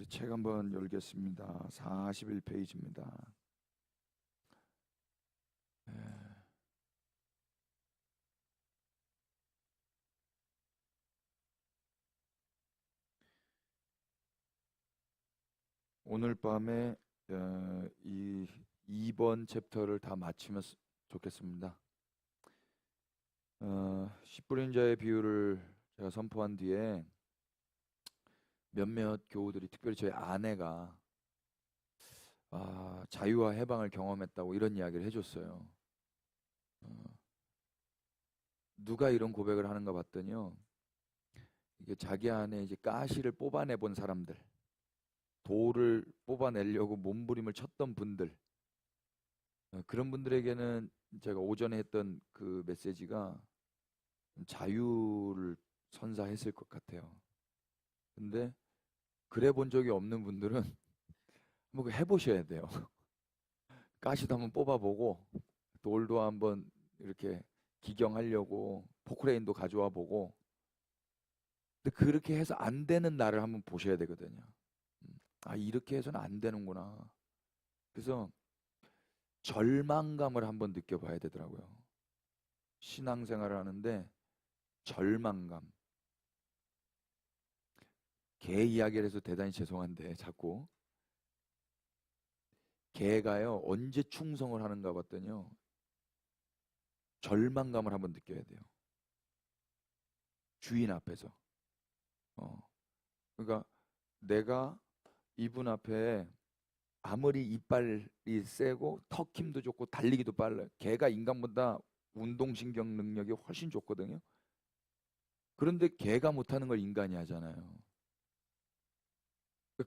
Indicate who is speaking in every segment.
Speaker 1: 책 한번 열겠습니다. 41페이지입니다. 오늘 밤에 이 2번 챕터를 다 마치면 좋겠습니다. 10불인자의 비유를 제가 선포한 뒤에 몇몇 교우들이, 특별히 저희 아내가 자유와 해방을 경험했다고 이런 이야기를 해줬어요. 누가 이런 고백을 하는가 봤더니요, 이게 자기 안에 이제 가시를 뽑아내 본 사람들, 돌을 뽑아내려고 몸부림을 쳤던 분들, 그런 분들에게는 제가 오전에 했던 그 메시지가 자유를 선사했을 것 같아요. 근데 그래 본 적이 없는 분들은 한번 해보셔야 돼요. 가시도 한번 뽑아보고 돌도 한번 이렇게 기경하려고 포크레인도 가져와 보고, 근데 그렇게 해서 안 되는 나를 한번 보셔야 되거든요. 이렇게 해서는 안 되는구나. 그래서 절망감을 한번 느껴봐야 되더라고요. 신앙생활을 하는데 절망감. 개 이야기를 해서 대단히 죄송한데 자꾸 개가요 언제 충성을 하는가 봤더니요, 절망감을 한번 느껴야 돼요. 주인 앞에서. 그러니까 내가 이분 앞에 아무리 이빨이 세고 턱 힘도 좋고 달리기도 빨라요. 개가 인간보다 운동신경 능력이 훨씬 좋거든요. 그런데 개가 못하는 걸 인간이 하잖아요.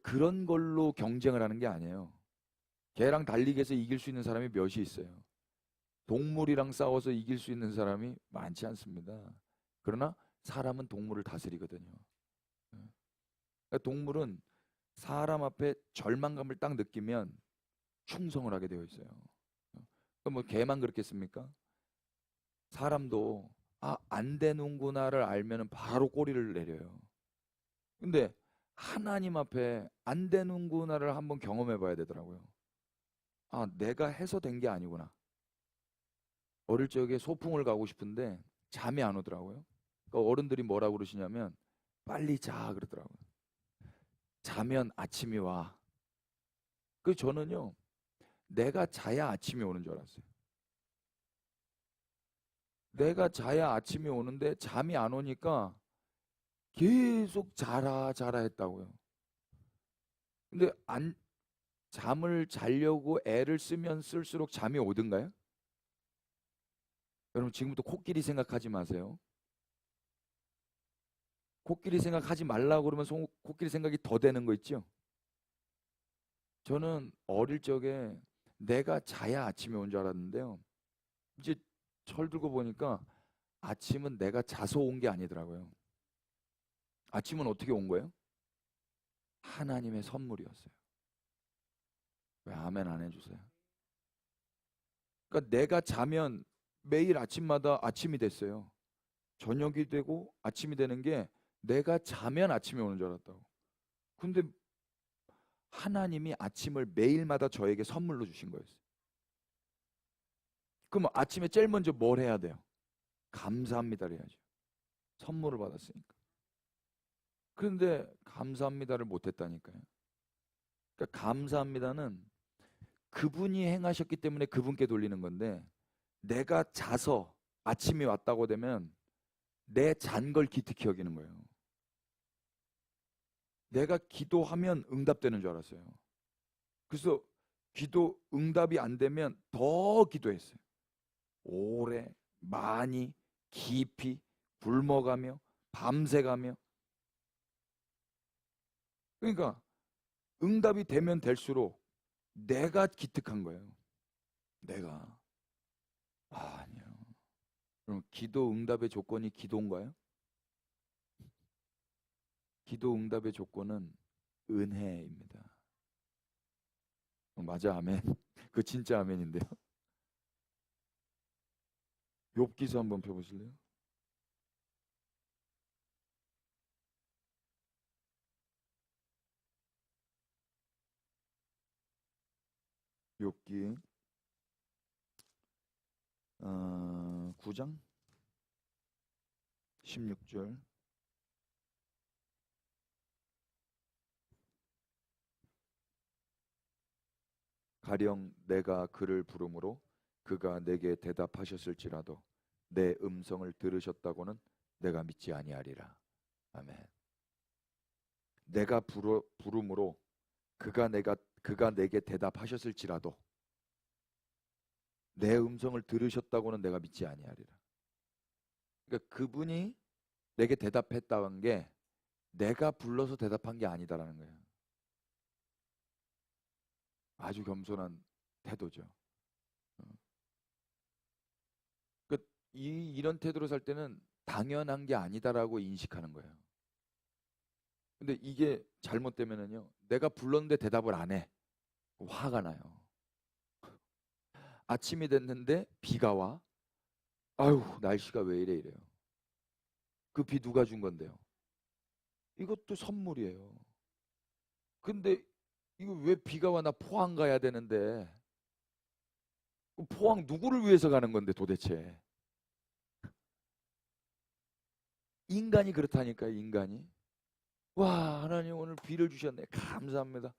Speaker 1: 그런 걸로 경쟁을 하는 게 아니에요. 개랑 달리기 해서 이길 수 있는 사람이 몇이 있어요. 동물이랑 싸워서 이길 수 있는 사람이 많지 않습니다. 그러나 사람은 동물을 다스리거든요. 그러니까 동물은 사람 앞에 절망감을 딱 느끼면 충성을 하게 되어 있어요. 그럼 뭐 개만 그렇겠습니까? 사람도 안 되는구나를 알면 바로 꼬리를 내려요. 근데 하나님 앞에 안 되는구나를 한번 경험해 봐야 되더라고요. 내가 해서 된 게 아니구나. 어릴 적에 소풍을 가고 싶은데 잠이 안 오더라고요. 그러니까 어른들이 뭐라고 그러시냐면 빨리 자 그러더라고요. 자면 아침이 와. 그 저는요, 내가 자야 아침이 오는 줄 알았어요. 내가 자야 아침이 오는데 잠이 안 오니까 계속 자라 자라 했다고요. 근데 잠을 자려고 애를 쓰면 쓸수록 잠이 오던가요? 여러분 지금부터 코끼리 생각하지 마세요. 코끼리 생각하지 말라고 그러면 코끼리 생각이 더 되는 거 있죠? 저는 어릴 적에 내가 자야 아침이 온 줄 알았는데요. 이제 철 들고 보니까 아침은 내가 자서 온 게 아니더라고요. 아침은 어떻게 온 거예요? 하나님의 선물이었어요. 왜 아멘 안 해주세요? 그러니까 내가 자면 매일 아침마다 아침이 됐어요. 저녁이 되고 아침이 되는 게 내가 자면 아침이 오는 줄 알았다고. 근데 하나님이 아침을 매일마다 저에게 선물로 주신 거였어요. 그럼 아침에 제일 먼저 뭘 해야 돼요? 감사합니다를 해야죠. 선물을 받았으니까. 그런데 감사합니다를 못했다니까요. 그러니까 감사합니다는 그분이 행하셨기 때문에 그분께 돌리는 건데, 내가 자서 아침이 왔다고 되면 내 잔 걸 기특히 여기는 거예요. 내가 기도하면 응답되는 줄 알았어요. 그래서 기도 응답이 안 되면 더 기도했어요. 오래, 많이, 깊이, 굶어가며, 밤새가며. 그러니까 응답이 되면 될수록 내가 기특한 거예요. 내가. 아니요. 그럼 기도 응답의 조건이 기도인가요? 기도 응답의 조건은 은혜입니다. 맞아, 아멘. 그 진짜 아멘인데요. 욥기서 한번 펴보실래요? 욥기 9장 16절. 가령 내가 그를 부르므로 그가 내게 대답하셨을지라도 내 음성을 들으셨다고는 내가 믿지 아니하리라. 아멘. 내가 부름으로 그가 내게 대답하셨을지라도 내 음성을 들으셨다고는 내가 믿지 아니하리라. 그러니까 그분이 내게 대답했다는 게 내가 불러서 대답한 게 아니다라는 거예요. 아주 겸손한 태도죠. 그러니까 이런 태도로 살 때는 당연한 게 아니다라고 인식하는 거예요. 근데 이게 잘못되면은요, 내가 불렀는데 대답을 안 해. 화가 나요. 아침이 됐는데 비가 와. 아유, 날씨가 왜 이래요. 그 비 누가 준 건데요? 이것도 선물이에요. 근데 이거 왜 비가 와? 나 포항 가야 되는데. 포항 누구를 위해서 가는 건데 도대체? 인간이 그렇다니까요, 인간이. 와, 하나님 오늘 비를 주셨네. 감사합니다.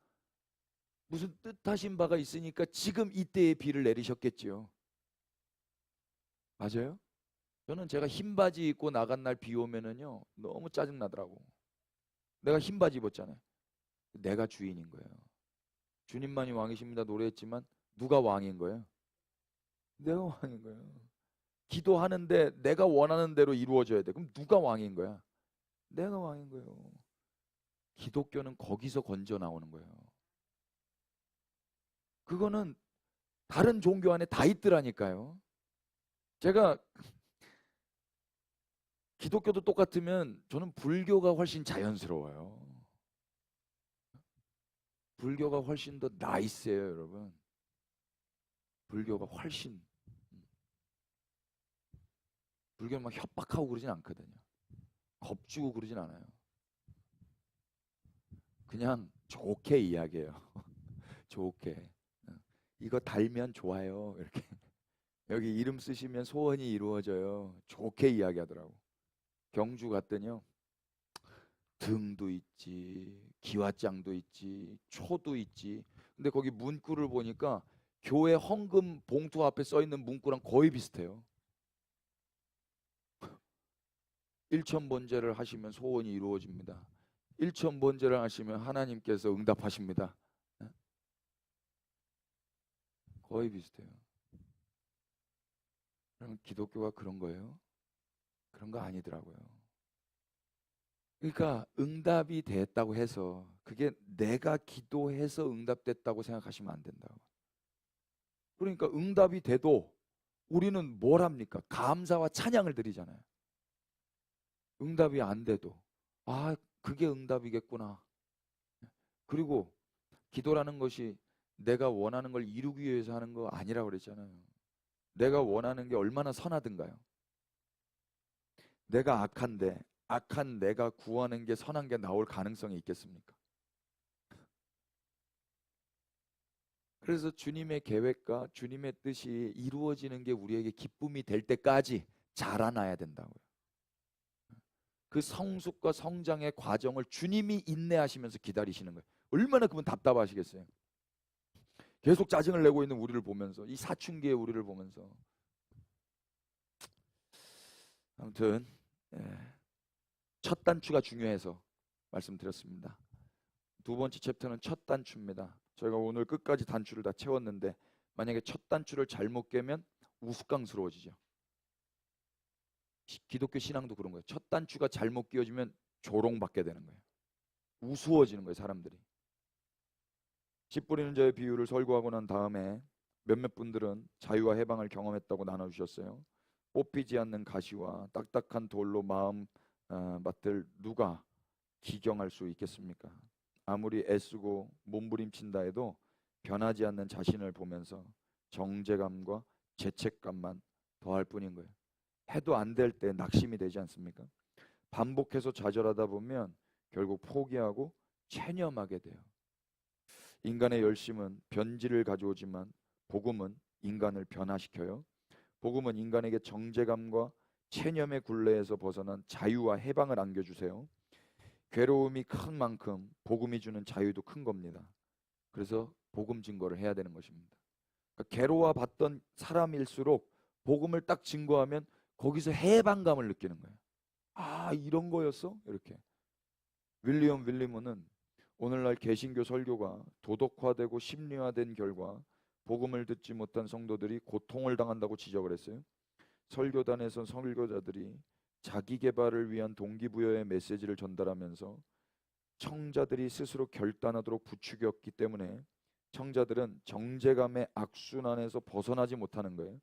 Speaker 1: 무슨 뜻하신 바가 있으니까 지금 이때에 비를 내리셨겠지요. 맞아요? 저는 제가 흰 바지 입고 나간 날 비 오면은요, 너무 짜증 나더라고. 내가 흰 바지 입었잖아요. 내가 주인인 거예요. 주님만이 왕이십니다 노래했지만 누가 왕인 거예요? 내가 왕인 거예요. 기도하는데 내가 원하는 대로 이루어져야 돼. 그럼 누가 왕인 거야? 내가 왕인 거예요. 기독교는 거기서 건져 나오는 거예요. 그거는 다른 종교 안에 다 있더라니까요. 제가 기독교도 똑같으면 저는 불교가 훨씬 자연스러워요. 불교가 훨씬 더 나이스해요, 여러분. 불교가 훨씬. 불교는 막 협박하고 그러진 않거든요. 겁주고 그러진 않아요. 그냥 좋게 이야기해요. 좋게. 이거 달면 좋아요. 이렇게. 여기 이름 쓰시면 소원이 이루어져요. 좋게 이야기하더라고. 경주 갔더니요. 등도 있지, 기와장도 있지, 초도 있지. 근데 거기 문구를 보니까 교회 헌금 봉투 앞에 써 있는 문구랑 거의 비슷해요. 일천번제를 하시면 소원이 이루어집니다. 일천번제를 하시면 하나님께서 응답하십니다. 거의 비슷해요. 그럼 기독교가 그런 거예요? 그런 거 아니더라고요. 그러니까 응답이 됐다고 해서 그게 내가 기도해서 응답됐다고 생각하시면 안 된다고. 그러니까 응답이 돼도 우리는 뭘 합니까? 감사와 찬양을 드리잖아요. 응답이 안 돼도 아, 그게 응답이겠구나. 그리고 기도라는 것이 내가 원하는 걸 이루기 위해서 하는 거 아니라고 그랬잖아요. 내가 원하는 게 얼마나 선하든가요. 내가 악한데 악한 내가 구하는 게 선한 게 나올 가능성이 있겠습니까? 그래서 주님의 계획과 주님의 뜻이 이루어지는 게 우리에게 기쁨이 될 때까지 자라나야 된다고요. 그 성숙과 성장의 과정을 주님이 인내하시면서 기다리시는 거예요. 얼마나 그분 답답하시겠어요. 계속 짜증을 내고 있는 우리를 보면서, 이 사춘기의 우리를 보면서. 아무튼 첫 단추가 중요해서 말씀드렸습니다. 두 번째 챕터는 첫 단추입니다. 저희가 오늘 끝까지 단추를 다 채웠는데 만약에 첫 단추를 잘못 깨면 우스꽝스러워지죠. 기독교 신앙도 그런 거예요. 첫 단추가 잘못 끼워지면 조롱받게 되는 거예요. 우스워지는 거예요, 사람들이. 씨 뿌리는 자의 비유를 설교하고 난 다음에 몇몇 분들은 자유와 해방을 경험했다고 나눠주셨어요. 뽑히지 않는 가시와 딱딱한 돌로 마음 맡을 누가 기경할 수 있겠습니까? 아무리 애쓰고 몸부림친다 해도 변하지 않는 자신을 보면서 정죄감과 죄책감만 더할 뿐인 거예요. 해도 안 될 때 낙심이 되지 않습니까? 반복해서 좌절하다 보면 결국 포기하고 체념하게 돼요. 인간의 열심은 변질을 가져오지만 복음은 인간을 변화시켜요. 복음은 인간에게 정죄감과 체념의 굴레에서 벗어난 자유와 해방을 안겨주세요. 괴로움이 큰 만큼 복음이 주는 자유도 큰 겁니다. 그래서 복음 증거를 해야 되는 것입니다. 그러니까 괴로워봤던 사람일수록 복음을 딱 증거하면 거기서 해방감을 느끼는 거예요. 아, 이런 거였어? 이렇게. 윌리엄 윌리문은 오늘날 개신교 설교가 도덕화되고 심리화된 결과 복음을 듣지 못한 성도들이 고통을 당한다고 지적을 했어요. 설교단에서 설교자들이 자기 개발을 위한 동기부여의 메시지를 전달하면서 청자들이 스스로 결단하도록 부추겼기 때문에 청자들은 정죄감의 악순환에서 벗어나지 못하는 거예요.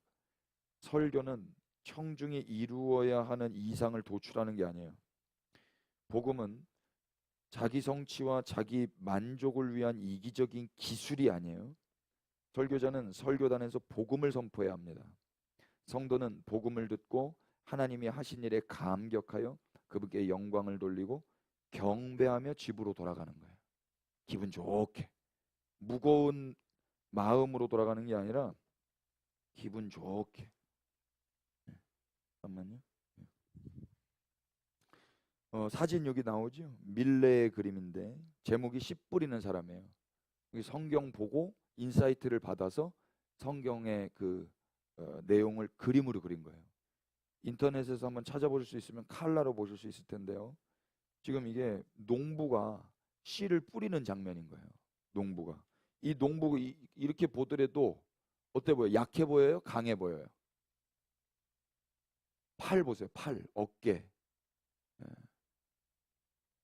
Speaker 1: 설교는 청중이 이루어야 하는 이상을 도출하는 게 아니에요. 복음은 자기 성취와 자기 만족을 위한 이기적인 기술이 아니에요. 설교자는 설교단에서 복음을 선포해야 합니다. 성도는 복음을 듣고 하나님이 하신 일에 감격하여 그분께 영광을 돌리고 경배하며 집으로 돌아가는 거예요. 기분 좋게. 무거운 마음으로 돌아가는 게 아니라 기분 좋게. 잠깐만요. 사진 여기 나오죠? 밀레의 그림인데 제목이 씨 뿌리는 사람이에요. 여기 성경 보고 인사이트를 받아서 성경의 그 내용을 그림으로 그린 거예요. 인터넷에서 한번 찾아보실 수 있으면 칼라로 보실 수 있을 텐데요. 지금 이게 농부가 씨를 뿌리는 장면인 거예요. 농부가. 이 농부 이렇게 보더라도 어때 보여요? 약해 보여요? 강해 보여요? 팔 보세요. 팔, 어깨. 예.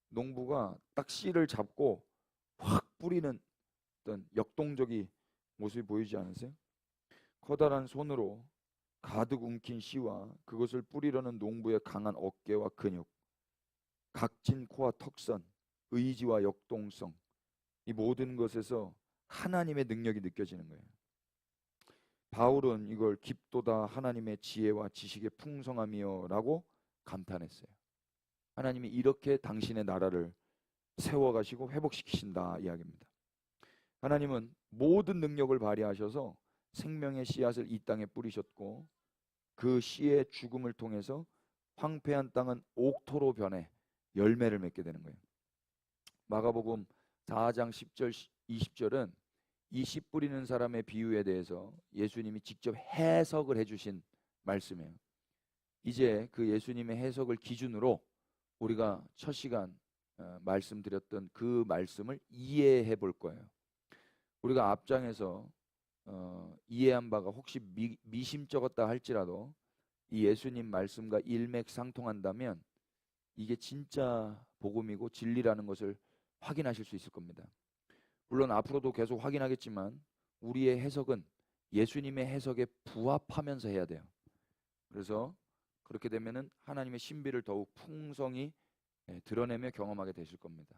Speaker 1: 농부가 딱 씨를 잡고 확 뿌리는 어떤 역동적인 모습이 보이지 않으세요? 커다란 손으로 가득 움킨 씨와 그것을 뿌리려는 농부의 강한 어깨와 근육, 각진 코와 턱선, 의지와 역동성, 이 모든 것에서 하나님의 능력이 느껴지는 거예요. 바울은 이걸 깊도다 하나님의 지혜와 지식의 풍성함이여 라고 감탄했어요. 하나님이 이렇게 당신의 나라를 세워가시고 회복시키신다 이야기입니다. 하나님은 모든 능력을 발휘하셔서 생명의 씨앗을 이 땅에 뿌리셨고 그 씨의 죽음을 통해서 황폐한 땅은 옥토로 변해 열매를 맺게 되는 거예요. 마가복음 4장 10절 20절은 이 씨 뿌리는 사람의 비유에 대해서 예수님이 직접 해석을 해주신 말씀이에요. 이제 그 예수님의 해석을 기준으로 우리가 첫 시간 말씀드렸던 그 말씀을 이해해 볼 거예요. 우리가 앞장에서 이해한 바가 혹시 미심쩍었다 할지라도 이 예수님 말씀과 일맥상통한다면 이게 진짜 복음이고 진리라는 것을 확인하실 수 있을 겁니다. 물론 앞으로도 계속 확인하겠지만 우리의 해석은 예수님의 해석에 부합하면서 해야 돼요. 그래서 그렇게 되면은 하나님의 신비를 더욱 풍성히 드러내며 경험하게 되실 겁니다.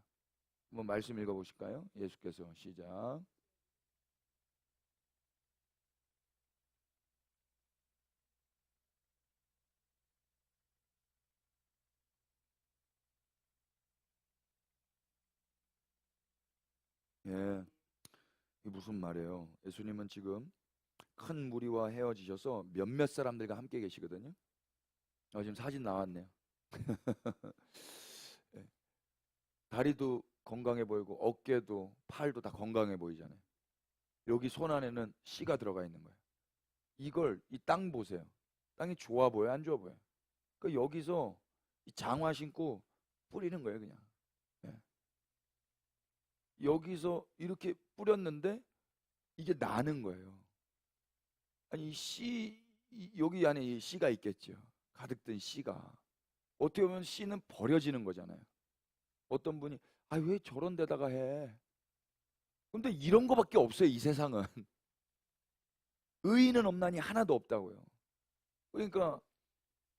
Speaker 1: 한번 말씀 읽어보실까요? 예수께서 시작. 예, 이게 무슨 말이에요? 예수님은 지금 큰 무리와 헤어지셔서 몇몇 사람들과 함께 계시거든요. 지금 사진 나왔네요. 예, 다리도 건강해 보이고 어깨도 팔도 다 건강해 보이잖아요. 여기 손 안에는 씨가 들어가 있는 거예요. 이걸 이 땅 보세요. 땅이 좋아 보여요? 안 좋아 보여요? 그러니까 여기서 이 장화 신고 뿌리는 거예요, 그냥. 예. 여기서 이렇게 뿌렸는데 이게 나는 거예요. 아니 여기 안에 이 씨가 있겠죠. 가득 든 씨가. 어떻게 보면 씨는 버려지는 거잖아요. 어떤 분이 왜 저런 데다가 해? 근데 이런 거밖에 없어요, 이 세상은. 의인은 없나니 하나도 없다고요. 그러니까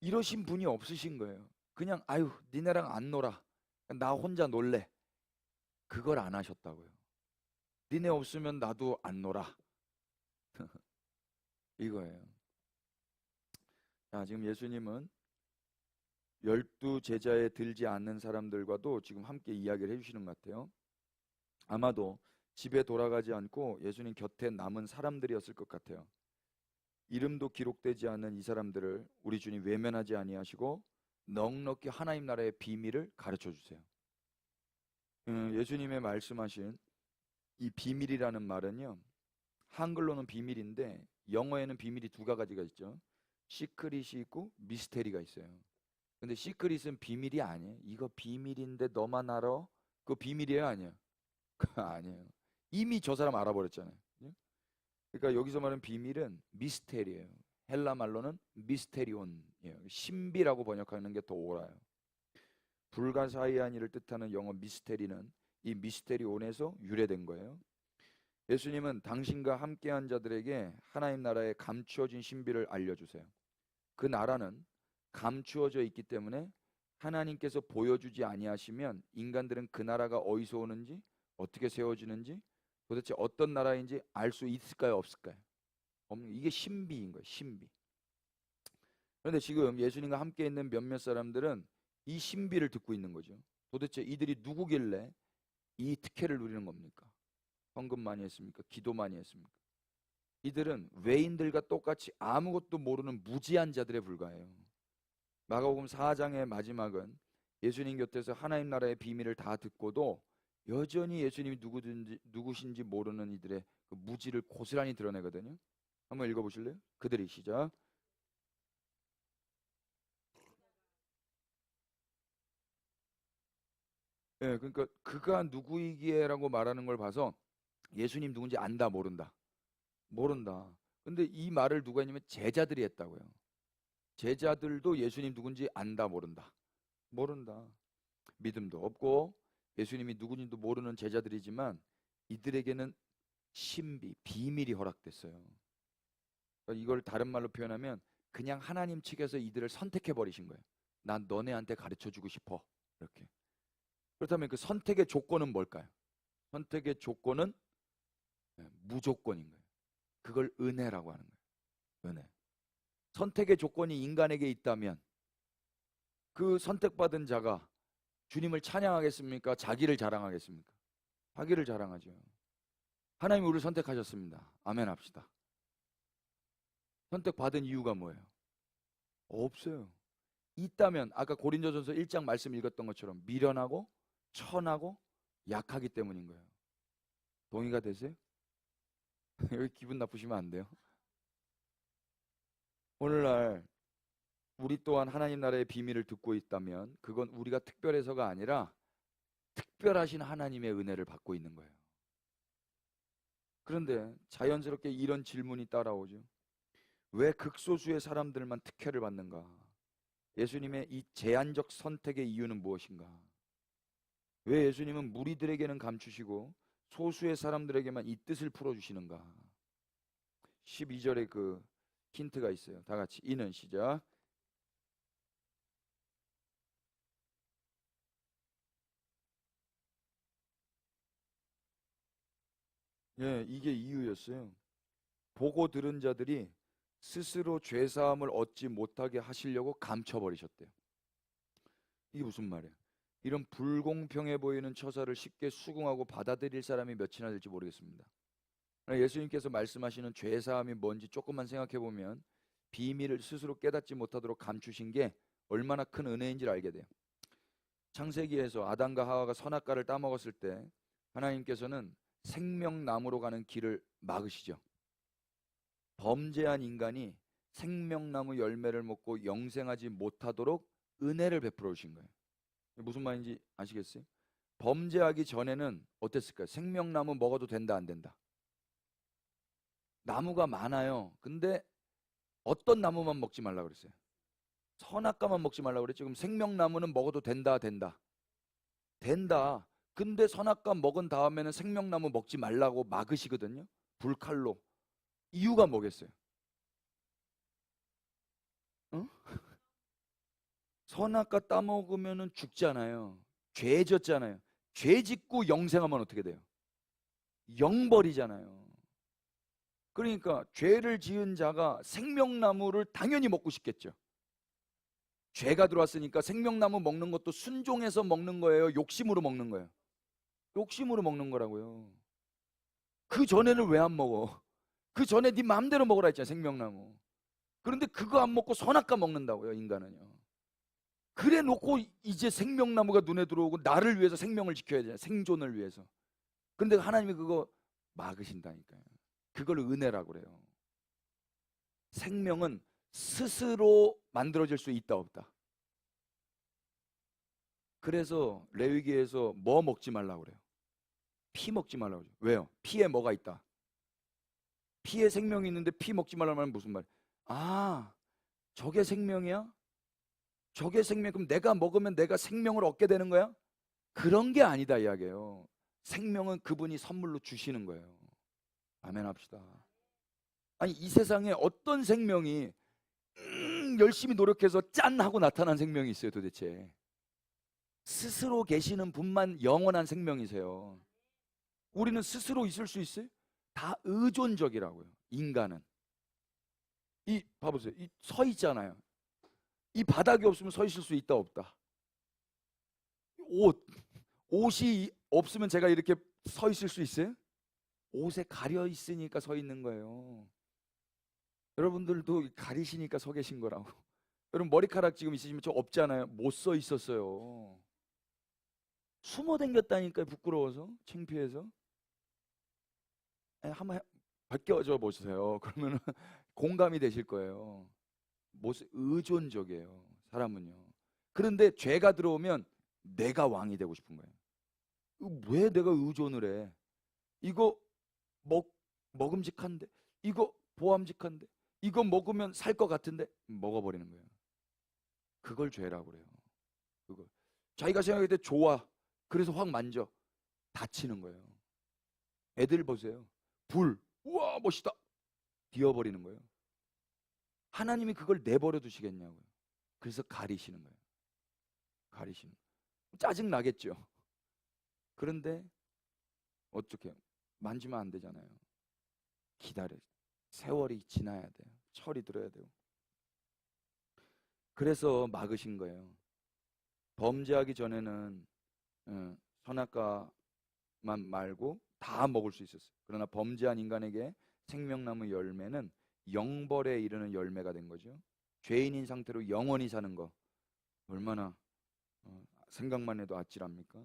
Speaker 1: 이러신 분이 없으신 거예요. 그냥 니네랑 안 놀아. 나 혼자 놀래. 그걸 안 하셨다고요. 니네 없으면 나도 안 놀아. 이거예요. 자, 지금 예수님은 12 제자에 들지 않는 사람들과도 지금 함께 이야기를 해주시는 것 같아요. 아마도 집에 돌아가지 않고 예수님 곁에 남은 사람들이었을 것 같아요. 이름도 기록되지 않는 이 사람들을 우리 주님 외면하지 아니하시고 넉넉히 하나님 나라의 비밀을 가르쳐 주세요. 예수님의 말씀하신 이 비밀이라는 말은요, 한글로는 비밀인데 영어에는 비밀이 두 가지가 있죠. 시크릿이 있고 미스테리가 있어요. 근데 시크릿은 비밀이 아니에요. 이거 비밀인데 너만 알아? 그거 비밀이에요, 아니에요? 그거 아니에요. 이미 저 사람 알아버렸잖아요. 그러니까 여기서 말하는 비밀은 미스테리예요. 헬라 말로는 미스테리온이에요. 신비라고 번역하는 게 더 옳아요. 불가사의한 일을 뜻하는 영어 미스테리는 이 미스테리온에서 유래된 거예요. 예수님은 당신과 함께한 자들에게 하나님 나라의 감추어진 신비를 알려주세요. 그 나라는 감추어져 있기 때문에 하나님께서 보여주지 아니하시면 인간들은 그 나라가 어디서 오는지, 어떻게 세워지는지, 도대체 어떤 나라인지 알 수 있을까요, 없을까요? 없는, 이게 신비인 거예요, 신비. 그런데 지금 예수님과 함께 있는 몇몇 사람들은 이 신비를 듣고 있는 거죠. 도대체 이들이 누구길래 이 특혜를 누리는 겁니까? 헌금 많이 했습니까? 기도 많이 했습니까? 이들은 외인들과 똑같이 아무것도 모르는 무지한 자들에 불과해요. 마가복음 4장의 마지막은 예수님 곁에서 하나님 나라의 비밀을 다 듣고도 여전히 예수님이 누구신지 모르는 이들의 그 무지를 고스란히 드러내거든요. 한번 읽어보실래요? 그들이 시작. 예, 그러니까 그가 누구이기에라고 말하는 걸 봐서 예수님 누군지 안다, 모른다. 모른다. 근데 이 말을 누가 했냐면 제자들이 했다고요. 제자들도 예수님 누군지 안다, 모른다. 모른다. 믿음도 없고 예수님이 누군지도 모르는 제자들이지만 이들에게는 신비, 비밀이 허락됐어요. 그러니까 이걸 다른 말로 표현하면 그냥 하나님 측에서 이들을 선택해 버리신 거예요. 난 너네한테 가르쳐 주고 싶어. 이렇게. 그렇다면 그 선택의 조건은 뭘까요? 선택의 조건은 무조건인 거예요. 그걸 은혜라고 하는 거예요. 은혜. 선택의 조건이 인간에게 있다면 그 선택받은 자가 주님을 찬양하겠습니까? 자기를 자랑하겠습니까? 자기를 자랑하죠. 하나님이 우리를 선택하셨습니다. 아멘 합시다. 선택받은 이유가 뭐예요? 없어요. 있다면 아까 고린도전서 1장 말씀 읽었던 것처럼 미련하고 천하고 약하기 때문인 거예요. 동의가 되세요? 여기 기분 나쁘시면 안 돼요. 오늘날 우리 또한 하나님 나라의 비밀을 듣고 있다면 그건 우리가 특별해서가 아니라 특별하신 하나님의 은혜를 받고 있는 거예요. 그런데 자연스럽게 이런 질문이 따라오죠. 왜 극소수의 사람들만 특혜를 받는가? 예수님의 이 제한적 선택의 이유는 무엇인가? 왜 예수님은 무리들에게는 감추시고 소수의 사람들에게만 이 뜻을 풀어주시는가? 12절에 그 힌트가 있어요. 다 같이 이는 시작. 예, 이게 이유였어요. 보고 들은 자들이 스스로 죄사함을 얻지 못하게 하시려고 감춰버리셨대요. 이게 무슨 말이에요? 이런 불공평해 보이는 처사를 쉽게 수긍하고 받아들일 사람이 몇이나 될지 모르겠습니다. 예수님께서 말씀하시는 죄사함이 뭔지 조금만 생각해 보면 비밀을 스스로 깨닫지 못하도록 감추신 게 얼마나 큰 은혜인지를 알게 돼요. 창세기에서 아담과 하와가 선악과를 따먹었을 때 하나님께서는 생명나무로 가는 길을 막으시죠. 범죄한 인간이 생명나무 열매를 먹고 영생하지 못하도록 은혜를 베풀어 주신 거예요. 무슨 말인지 아시겠어요? 범죄하기 전에는 어땠을까요? 생명나무 먹어도 된다, 안 된다? 나무가 많아요. 근데 어떤 나무만 먹지 말라 그랬어요? 선악과만 먹지 말라 그랬죠. 그럼 생명나무는 먹어도 된다, 된다? 된다. 근데 선악과 먹은 다음에는 생명나무 먹지 말라고 막으시거든요. 불칼로. 이유가 뭐겠어요? 어? 선악과 따먹으면 죽잖아요. 죄 졌잖아요. 죄 짓고 영생하면 어떻게 돼요? 영벌이잖아요. 그러니까 죄를 지은 자가 생명나무를 당연히 먹고 싶겠죠. 죄가 들어왔으니까 생명나무 먹는 것도 순종해서 먹는 거예요? 욕심으로 먹는 거예요? 욕심으로 먹는 거라고요. 그 전에는 왜 안 먹어? 그 전에 네 마음대로 먹으라 했잖아, 생명나무. 그런데 그거 안 먹고 선악과 먹는다고요, 인간은요. 그래 놓고 이제 생명나무가 눈에 들어오고 나를 위해서 생명을 지켜야 되잖아, 생존을 위해서. 근데 하나님이 그거 막으신다니까요. 그걸 은혜라고 그래요. 생명은 스스로 만들어질 수 있다 없다. 그래서 레위기에서 뭐 먹지 말라고 그래요? 피 먹지 말라고 그래요. 왜요? 피에 뭐가 있다? 피에 생명이 있는데 피 먹지 말라는 말은 무슨 말이야? 아, 저게 생명이야? 저게 생명. 그럼 내가 먹으면 내가 생명을 얻게 되는 거야? 그런 게 아니다 이야기예요. 생명은 그분이 선물로 주시는 거예요. 아멘 합시다. 아니 이 세상에 어떤 생명이 열심히 노력해서 짠 하고 나타난 생명이 있어요 도대체? 스스로 계시는 분만 영원한 생명이세요. 우리는 스스로 있을 수 있어요? 다 의존적이라고요. 인간은. 이 봐보세요. 이 서 있잖아요. 이 바닥이 없으면 서 있을 수 있다 없다. 옷이 없으면 제가 이렇게 서 있을 수 있어요? 옷에 가려 있으니까 서 있는 거예요. 여러분들도 가리시니까 서 계신 거라고. 여러분 머리카락 지금 있으시면 저 없잖아요. 못 서 있었어요. 숨어 댕겼다니까요. 부끄러워서, 창피해서. 한번 벗겨져 보세요. 그러면 공감이 되실 거예요. 모습 의존적이에요. 사람은요. 그런데 죄가 들어오면 내가 왕이 되고 싶은 거예요. 왜 내가 의존을 해? 이거 먹음직한데, 이거 보암직한데, 이거 먹으면 살 것 같은데 먹어버리는 거예요. 그걸 죄라고 그래요. 그걸 자기가 생각할 때 좋아. 그래서 확 만져. 다치는 거예요. 애들 보세요. 불, 우와 멋있다. 비워버리는 거예요. 하나님이 그걸 내버려 두시겠냐고요. 그래서 가리시는 거예요. 가리시는. 짜증 나겠죠. 그런데 어떻게 만지면 안 되잖아요. 기다려. 세월이 지나야 돼요. 철이 들어야 돼요. 그래서 막으신 거예요. 범죄하기 전에는 선악과만 말고 다 먹을 수 있었어요. 그러나 범죄한 인간에게 생명나무 열매는 영벌에 이르는 열매가 된 거죠. 죄인인 상태로 영원히 사는 거 얼마나 생각만 해도 아찔합니까?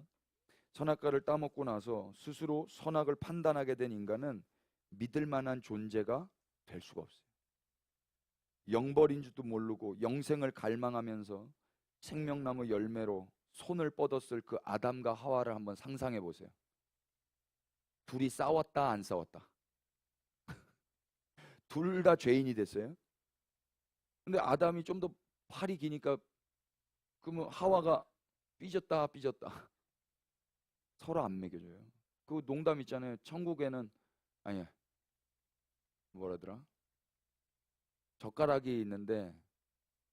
Speaker 1: 선악과를 따먹고 나서 스스로 선악을 판단하게 된 인간은 믿을 만한 존재가 될 수가 없어요. 영벌인 줄도 모르고 영생을 갈망하면서 생명나무 열매로 손을 뻗었을 그 아담과 하와를 한번 상상해 보세요. 둘이 싸웠다 안 싸웠다? 둘 다 죄인이 됐어요. 근데 아담이 좀 더 팔이 기니까 그러면 하와가 삐졌다 서로 안 먹여줘요. 그 농담 있잖아요. 천국에는 아니야 뭐라더라? 젓가락이 있는데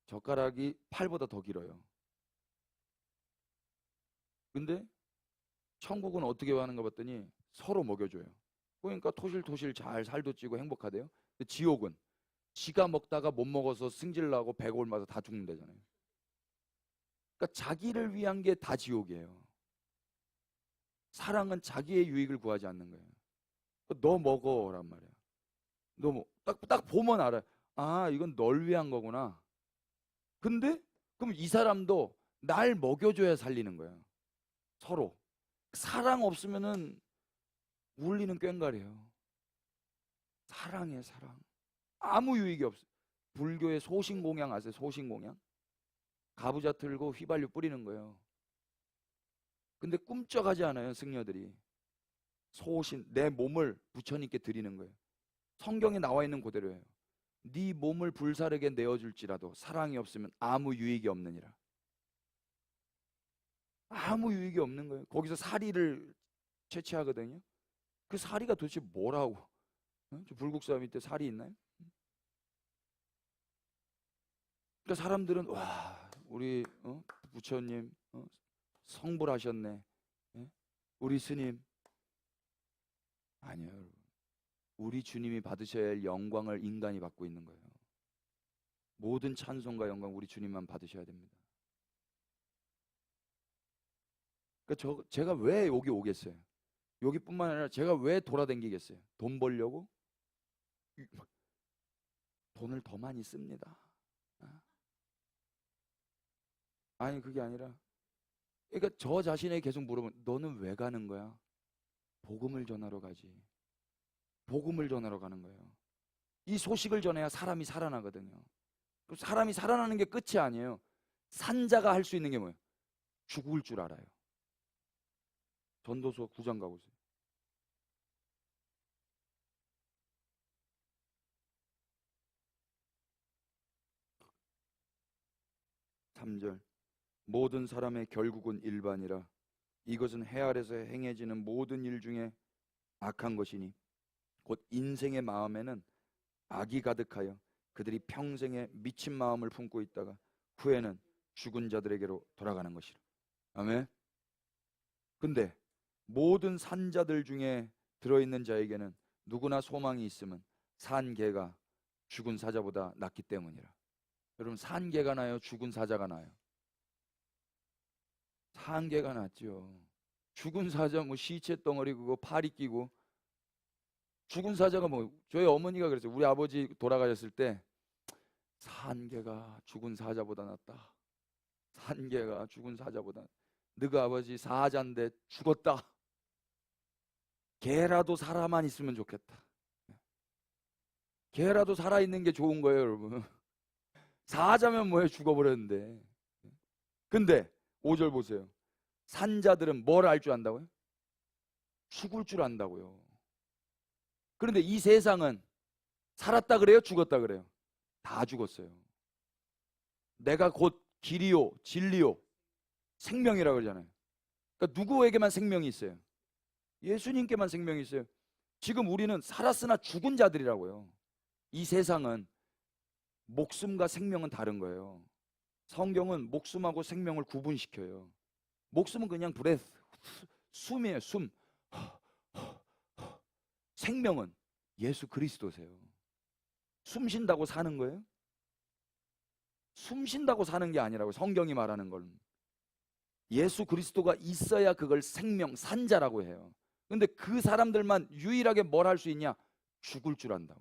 Speaker 1: 젓가락이 팔보다 더 길어요. 근데 천국은 어떻게 하는가 봤더니 서로 먹여줘요. 그러니까 토실토실 잘 살도 찌고 행복하대요. 근데 지옥은 지가 먹다가 못 먹어서 승질나고 배가 옮아서 다 죽는다잖아요. 그러니까 자기를 위한 게 다 지옥이에요. 사랑은 자기의 유익을 구하지 않는 거예요. 너 먹어란 말이야. 딱 보면 알아요. 아, 이건 널 위한 거구나. 근데 그럼 이 사람도 날 먹여줘야 살리는 거예요. 서로. 사랑 없으면은 울리는 꽹과리예요. 사랑이에요, 사랑. 아무 유익이 없어요. 불교의 소신공양 아세요? 소신공양? 가부좌 틀고 휘발유 뿌리는 거예요. 근데 꿈쩍하지 않아요, 승려들이. 소신, 내 몸을 부처님께 드리는 거예요. 성경에 나와 있는 그대로예요. 네 몸을 불사르게 내어줄지라도 사랑이 없으면 아무 유익이 없느니라. 아무 유익이 없는 거예요. 거기서 사리를 채취하거든요. 그 사리가 도대체 뭐라고? 저 불국사 밑에 사리 있나요? 그러니까 사람들은 와 우리 부처님 성불하셨네. 예? 우리 스님 아니요 여러분. 우리 주님이 받으셔야 할 영광을 인간이 받고 있는 거예요. 모든 찬송과 영광 우리 주님만 받으셔야 됩니다. 그러니까 제가 왜 여기 오겠어요? 여기뿐만 아니라 제가 왜 돌아다니겠어요? 돈 벌려고? 돈을 더 많이 씁니다. 아니 그게 아니라, 그러니까 저 자신에게 계속 물어보면 너는 왜 가는 거야? 복음을 전하러 가지. 복음을 전하러 가는 거예요. 이 소식을 전해야 사람이 살아나거든요. 사람이 살아나는 게 끝이 아니에요. 산자가 할 수 있는 게 뭐예요? 죽을 줄 알아요. 전도서 9장 가보세요. 3절. 모든 사람의 결국은 일반이라. 이것은 해 아래서 행해지는 모든 일 중에 악한 것이니 곧 인생의 마음에는 악이 가득하여 그들이 평생에 미친 마음을 품고 있다가 후에는 죽은 자들에게로 돌아가는 것이라. 아멘. 근데 모든 산자들 중에 들어있는 자에게는 누구나 소망이 있으면 산 개가 죽은 사자보다 낫기 때문이라. 여러분, 산 개가 나요? 죽은 사자가 나요? 산 개가 낫죠. 죽은 사자 뭐 시체 덩어리 그거 파리 끼고, 죽은 사자가 뭐, 저희 어머니가 그랬어요. 우리 아버지 돌아가셨을 때 산 개가 죽은 사자보다 낫다. 산 개가 죽은 사자보다. 너희 아버지 사자인데 죽었다. 개라도 살아만 있으면 좋겠다. 개라도 살아있는 게 좋은 거예요, 여러분. 사자면 뭐해, 죽어버렸는데. 근데 5절 보세요. 산자들은 뭘 알 줄 안다고요? 죽을 줄 안다고요. 그런데 이 세상은 살았다 그래요? 죽었다 그래요? 다 죽었어요. 내가 곧 길이요 진리요 생명이라고 그러잖아요. 그러니까 누구에게만 생명이 있어요? 예수님께만 생명이 있어요. 지금 우리는 살았으나 죽은 자들이라고요. 이 세상은 목숨과 생명은 다른 거예요. 성경은 목숨하고 생명을 구분시켜요. 목숨은 그냥 브레스, 숨이에요. 숨. 생명은 예수 그리스도세요. 숨 쉰다고 사는 거예요? 숨 쉰다고 사는 게 아니라고. 성경이 말하는 건 예수 그리스도가 있어야 그걸 생명, 산자라고 해요. 근데 그 사람들만 유일하게 뭘 할 수 있냐? 죽을 줄 안다고.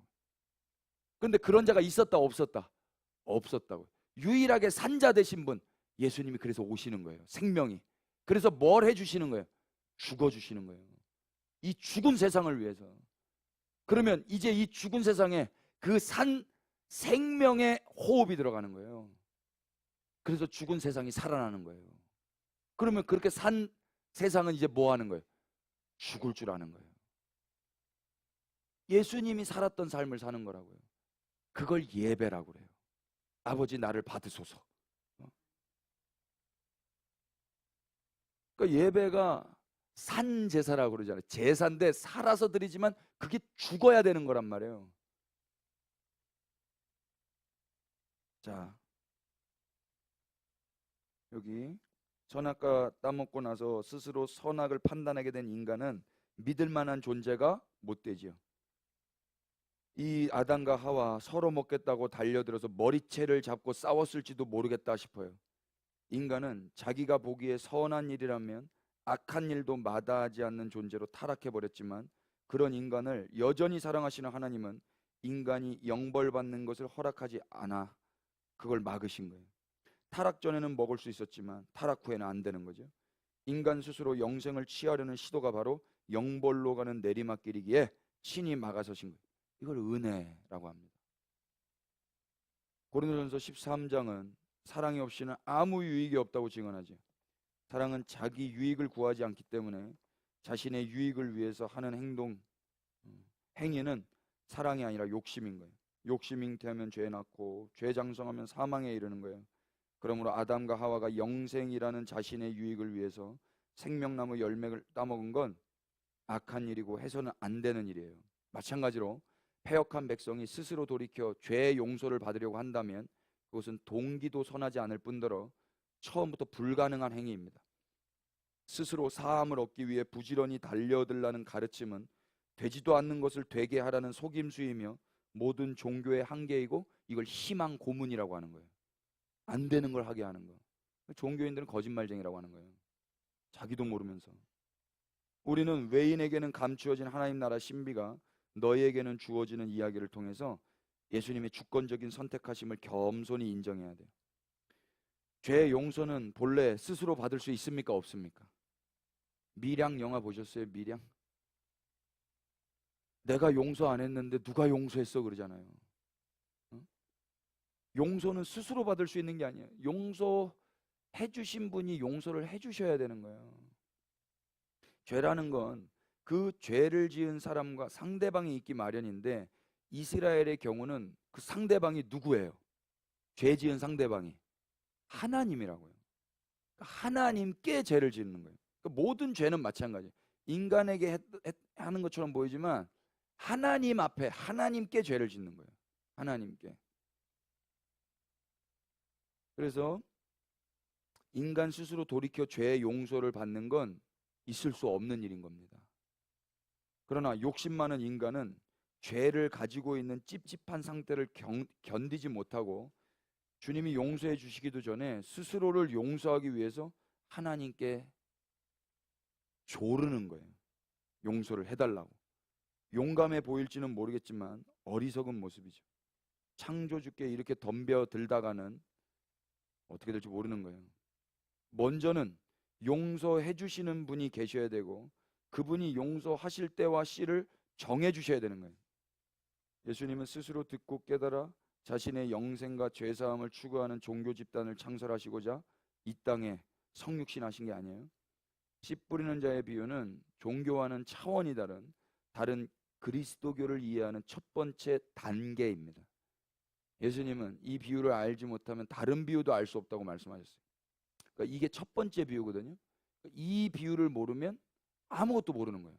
Speaker 1: 근데 그런 자가 있었다 없었다? 없었다고. 유일하게 산자 되신 분, 예수님이 그래서 오시는 거예요. 생명이. 그래서 뭘 해주시는 거예요? 죽어주시는 거예요. 이 죽은 세상을 위해서. 그러면 이제 이 죽은 세상에 그 생명의 호흡이 들어가는 거예요. 그래서 죽은 세상이 살아나는 거예요. 그러면 그렇게 산 세상은 이제 뭐 하는 거예요? 죽을 줄 아는 거예요. 예수님이 살았던 삶을 사는 거라고요. 그걸 예배라고 그래요. 아버지 나를 받으소서. 그러니까 예배가 산제사라고 그러잖아요. 제사인데 살아서 드리지만 그게 죽어야 되는 거란 말이에요. 자, 여기 선악과 따먹고 나서 스스로 선악을 판단하게 된 인간은 믿을 만한 존재가 못 되지요. 이 아담과 하와 서로 먹겠다고 달려들어서 머리채를 잡고 싸웠을지도 모르겠다 싶어요. 인간은 자기가 보기에 선한 일이라면 악한 일도 마다하지 않는 존재로 타락해버렸지만, 그런 인간을 여전히 사랑하시는 하나님은 인간이 영벌받는 것을 허락하지 않아 그걸 막으신 거예요. 타락 전에는 먹을 수 있었지만 타락 후에는 안 되는 거죠. 인간 스스로 영생을 취하려는 시도가 바로 영벌로 가는 내리막길이기에 친히 막아서신 거예요. 이걸 은혜라고 합니다. 고린도전서 13장은 사랑이 없이는 아무 유익이 없다고 증언하죠. 사랑은 자기 유익을 구하지 않기 때문에 자신의 유익을 위해서 하는 행위는 사랑이 아니라 욕심인 거예요. 욕심 잉태하면 죄 낳고 죄 장성하면 사망에 이르는 거예요. 그러므로 아담과 하와가 영생이라는 자신의 유익을 위해서 생명나무 열매를 따먹은 건 악한 일이고 해서는 안 되는 일이에요. 마찬가지로 패역한 백성이 스스로 돌이켜 죄의 용서를 받으려고 한다면 그것은 동기도 선하지 않을 뿐더러 처음부터 불가능한 행위입니다. 스스로 사함을 얻기 위해 부지런히 달려들라는 가르침은 되지도 않는 것을 되게 하라는 속임수이며 모든 종교의 한계이고, 이걸 희망 고문이라고 하는 거예요. 안 되는 걸 하게 하는 거. 종교인들은 거짓말쟁이라고 하는 거예요. 자기도 모르면서.
Speaker 2: 우리는 외인에게는 감추어진 하나님 나라 신비가 너희에게는 주어지는 이야기를 통해서 예수님의 주권적인 선택하심을 겸손히 인정해야 돼요. 죄의 용서는 본래 스스로 받을 수 있습니까? 없습니까? 미량 영화 보셨어요? 미량? 내가 용서 안 했는데 누가 용서했어 그러잖아요. 어? 용서는 스스로 받을 수 있는 게 아니에요. 용서해 주신 분이 용서를 해 주셔야 되는 거예요. 죄라는 건 그 죄를 지은 사람과 상대방이 있기 마련인데, 이스라엘의 경우는 그 상대방이 누구예요? 죄 지은 상대방이 하나님이라고요. 하나님께 죄를 짓는 거예요. 그러니까 모든 죄는 마찬가지예요. 인간에게 하는 것처럼 보이지만 하나님 앞에 하나님께 죄를 짓는 거예요. 하나님께. 그래서 인간 스스로 돌이켜 죄의 용서를 받는 건 있을 수 없는 일인 겁니다. 그러나 욕심 많은 인간은 죄를 가지고 있는 찝찝한 상태를 견디지 못하고 주님이 용서해 주시기도 전에 스스로를 용서하기 위해서 하나님께 조르는 거예요. 용서를 해달라고. 용감해 보일지는 모르겠지만 어리석은 모습이죠. 창조주께 이렇게 덤벼들다가는 어떻게 될지 모르는 거예요. 먼저는 용서해 주시는 분이 계셔야 되고, 그분이 용서하실 때와 씨를 정해 주셔야 되는 거예요. 예수님은 스스로 듣고 깨달아 자신의 영생과 죄사함을 추구하는 종교 집단을 창설하시고자 이 땅에 성육신하신 게 아니에요. 씨 뿌리는 자의 비유는 종교와는 차원이 다른 그리스도교를 이해하는 첫 번째 단계입니다. 예수님은 이 비유를 알지 못하면 다른 비유도 알 수 없다고 말씀하셨어요. 그러니까 이게 첫 번째 비유거든요. 이 비유를 모르면 아무것도 모르는 거예요.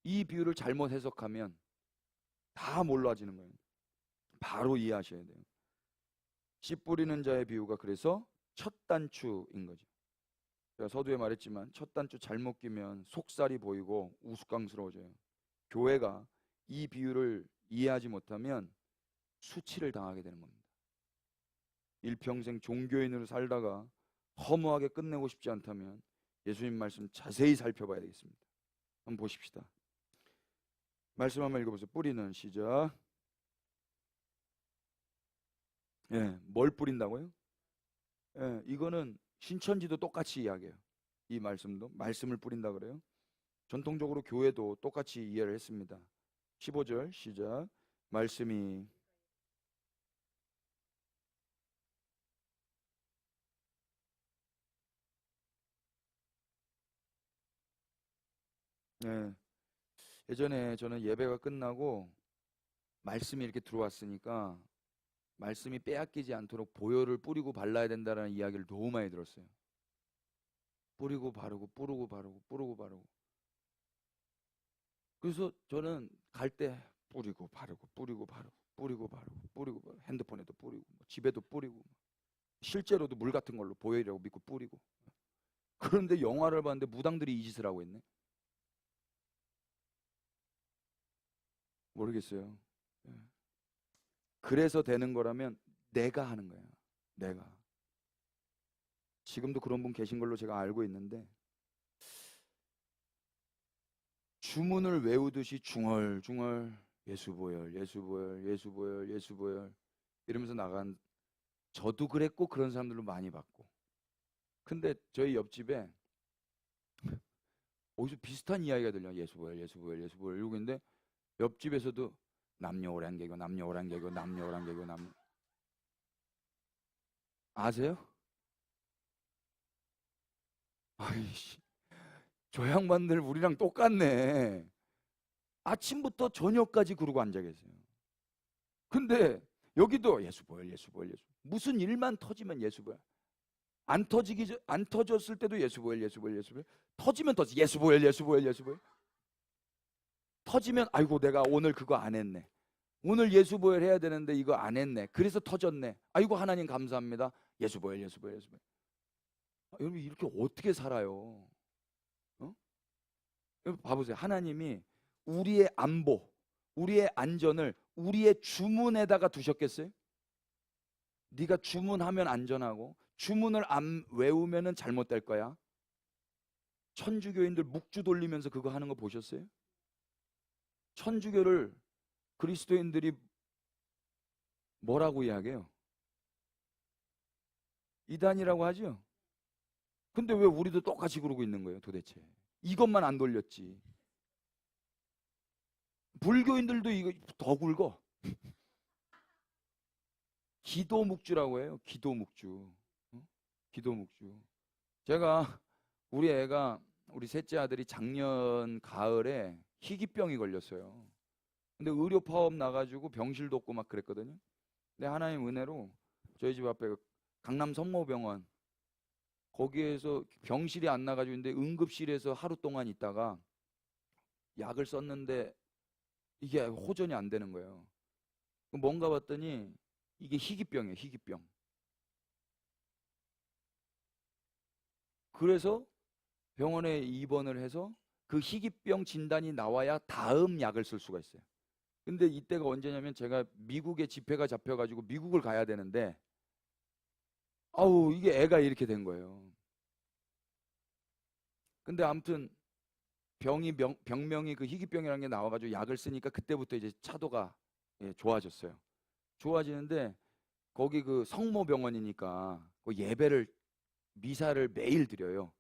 Speaker 2: 이 비유를 잘못 해석하면 다 몰라지는 거예요. 바로 이해하셔야 돼요. 씨 뿌리는 자의 비유가 그래서 첫 단추인 거죠. 제가 서두에 말했지만 첫 단추 잘못 끼면 속살이 보이고 우스꽝스러워져요. 교회가 이 비유를 이해하지 못하면 수치를 당하게 되는 겁니다. 일평생 종교인으로 살다가 허무하게 끝내고 싶지 않다면 예수님 말씀 자세히 살펴봐야 되겠습니다. 한번 보십시다. 말씀 한번 읽어보세요. 뿌리는 시작. 뭘 뿌린다고요? 이거는 신천지도 똑같이 이야기해요. 이 말씀도 말씀을 뿌린다 그래요. 전통적으로 교회도 똑같이 이해를 했습니다. 15절 시작. 말씀이 예전에 저는 예배가 끝나고 말씀이 이렇게 들어왔으니까 말씀이 빼앗기지 않도록 보혈을 뿌리고 발라야 된다는 이야기를 너무 많이 들었어요. 뿌리고 바르고 뿌리고 바르고 뿌리고 바르고. 그래서 저는 갈 때 뿌리고 바르고 뿌리고 바르고 뿌리고 바르고 뿌리고 바르고, 핸드폰에도 뿌리고 집에도 뿌리고, 실제로도 물 같은 걸로 보혈이라고 믿고 뿌리고. 그런데 영화를 봤는데 무당들이 이 짓을 하고 있네. 모르겠어요. 그래서 되는 거라면 내가 하는 거야. 내가. 지금도 그런 분 계신 걸로 제가 알고 있는데, 주문을 외우듯이 중얼중얼 예수보혈 예수보혈 예수보혈 예수보혈 이러면서 나간, 저도 그랬고 그런 사람들로 많이 봤고. 근데 저희 옆집에 어디서 비슷한 이야기가 들려. 예수보혈 예수보혈 예수보혈 이러고 있는데 옆집에서도 남녀 오랑개고 남녀 오랑개고 남녀 오랑개고 남녀. 아세요? 아이씨, 저 양반들 우리랑 똑같네. 아침부터 저녁까지 그러고 앉아 계세요. 근데 여기도 예수보혈 예수보혈 예수. 무슨 일만 터지면 예수보혈. 안 터졌을 때도 예수보혈 예수보혈 예수보혈. 터지면 예수보혈 예수보혈 예수보혈. 터지면 아이고 내가 오늘 그거 안 했네. 오늘 예수보혈 해야 되는데 이거 안 했네. 그래서 터졌네. 아이고 하나님 감사합니다. 예수보혈 예수보혈 예수보혈. 여러분 이렇게 어떻게 살아요? 어? 여러분 봐보세요. 하나님이 우리의 안보, 우리의 안전을 우리의 주문에다가 두셨겠어요? 네가 주문하면 안전하고 주문을 안 외우면은 잘못될 거야. 천주교인들 묵주 돌리면서 그거 하는 거 보셨어요? 천주교를 그리스도인들이 뭐라고 이야기해요? 이단이라고 하죠? 근데 왜 우리도 똑같이 그러고 있는 거예요, 도대체? 이것만 안 돌렸지. 불교인들도 이거 더 굵어. 기도 묵주라고 해요. 기도 묵주. 기도 묵주. 제가 우리 셋째 아들이 작년 가을에 희귀병이 걸렸어요. 근데 의료 파업 나가지고 병실도 없고 막 그랬거든요. 근데 하나님 은혜로 저희 집 앞에 강남 성모병원 거기에서 병실이 안 나가지고 있는데 응급실에서 하루 동안 있다가 약을 썼는데 이게 호전이 안 되는 거예요. 뭔가 봤더니 이게 희귀병이에요, 희귀병. 그래서 병원에 입원을 해서 그 희귀병 진단이 나와야 다음 약을 쓸 수가 있어요. 근데 이때가 언제냐면 제가 미국에 집회가 잡혀가지고 미국을 가야 되는데 아우 이게 애가 이렇게 된 거예요. 근데 아무튼 병명이 그 희귀병이라는 게 나와가지고 약을 쓰니까 그때부터 이제 차도가 좋아졌어요. 좋아지는데 거기 그 성모병원이니까 그 예배를 미사를 매일 드려요.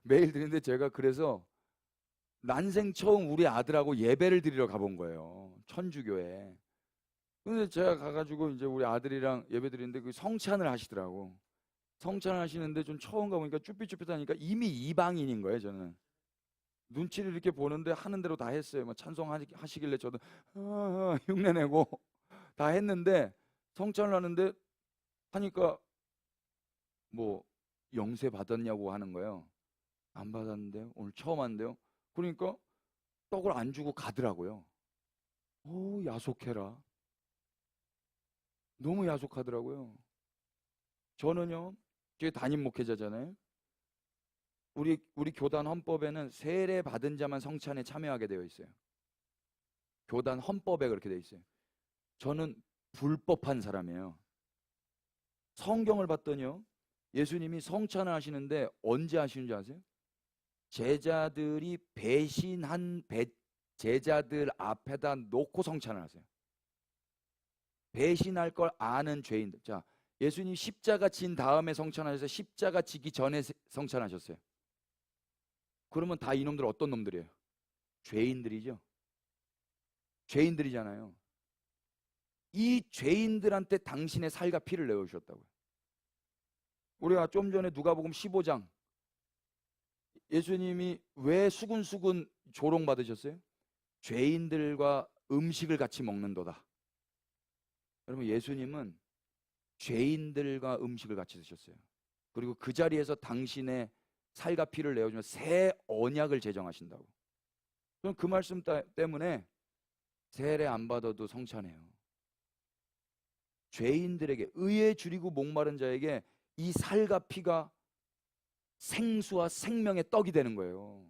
Speaker 2: 매일 드리는데 제가 그래서 난생 처음 우리 아들하고 예배를 드리러 가본 거예요. 천주교에. 근데 제가 가가지고 이제 우리 아들이랑 예배 드리는데 그 성찬을 하시더라고. 성찬을 하시는데 좀 처음 가보니까 쭈삣쭈삣하니까 이미 이방인인 거예요, 저는. 눈치를 이렇게 보는데 하는 대로 다 했어요. 뭐 찬송하시길래 저도 흉내내고 다 했는데 성찬을 하는데 하니까 뭐 영세 받았냐고 하는 거예요. 안 받았는데요. 오늘 처음 한대요. 그러니까 떡을 안 주고 가더라고요. 오, 야속해라. 너무 야속하더라고요. 저는요, 제 담임 목회자잖아요. 우리 교단 헌법에는 세례 받은 자만 성찬에 참여하게 되어 있어요. 교단 헌법에 그렇게 되어 있어요. 저는 불법한 사람이에요. 성경을 봤더니요, 예수님이 성찬을 하시는데 언제 하시는 줄 아세요? 제자들이 배신한 제자들 앞에다 놓고 성찬을 하세요. 배신할 걸 아는 죄인들. 자, 예수님 십자가 진 다음에 성찬하셔서 십자가 지기 전에 성찬하셨어요. 그러면 다 이놈들 어떤 놈들이에요? 죄인들이죠. 죄인들이잖아요. 이 죄인들한테 당신의 살과 피를 내어주셨다고요. 우리가 좀 전에 누가복음 15장 예수님이 왜 수군수군 조롱받으셨어요? 죄인들과 음식을 같이 먹는도다. 여러분 예수님은 죄인들과 음식을 같이 드셨어요. 그리고 그 자리에서 당신의 살과 피를 내어주면 새 언약을 제정하신다고. 그럼 그 말씀 때문에 세례 안 받아도 성찬해요. 죄인들에게 의에 줄이고 목마른 자에게 이 살과 피가 생수와 생명의 떡이 되는 거예요.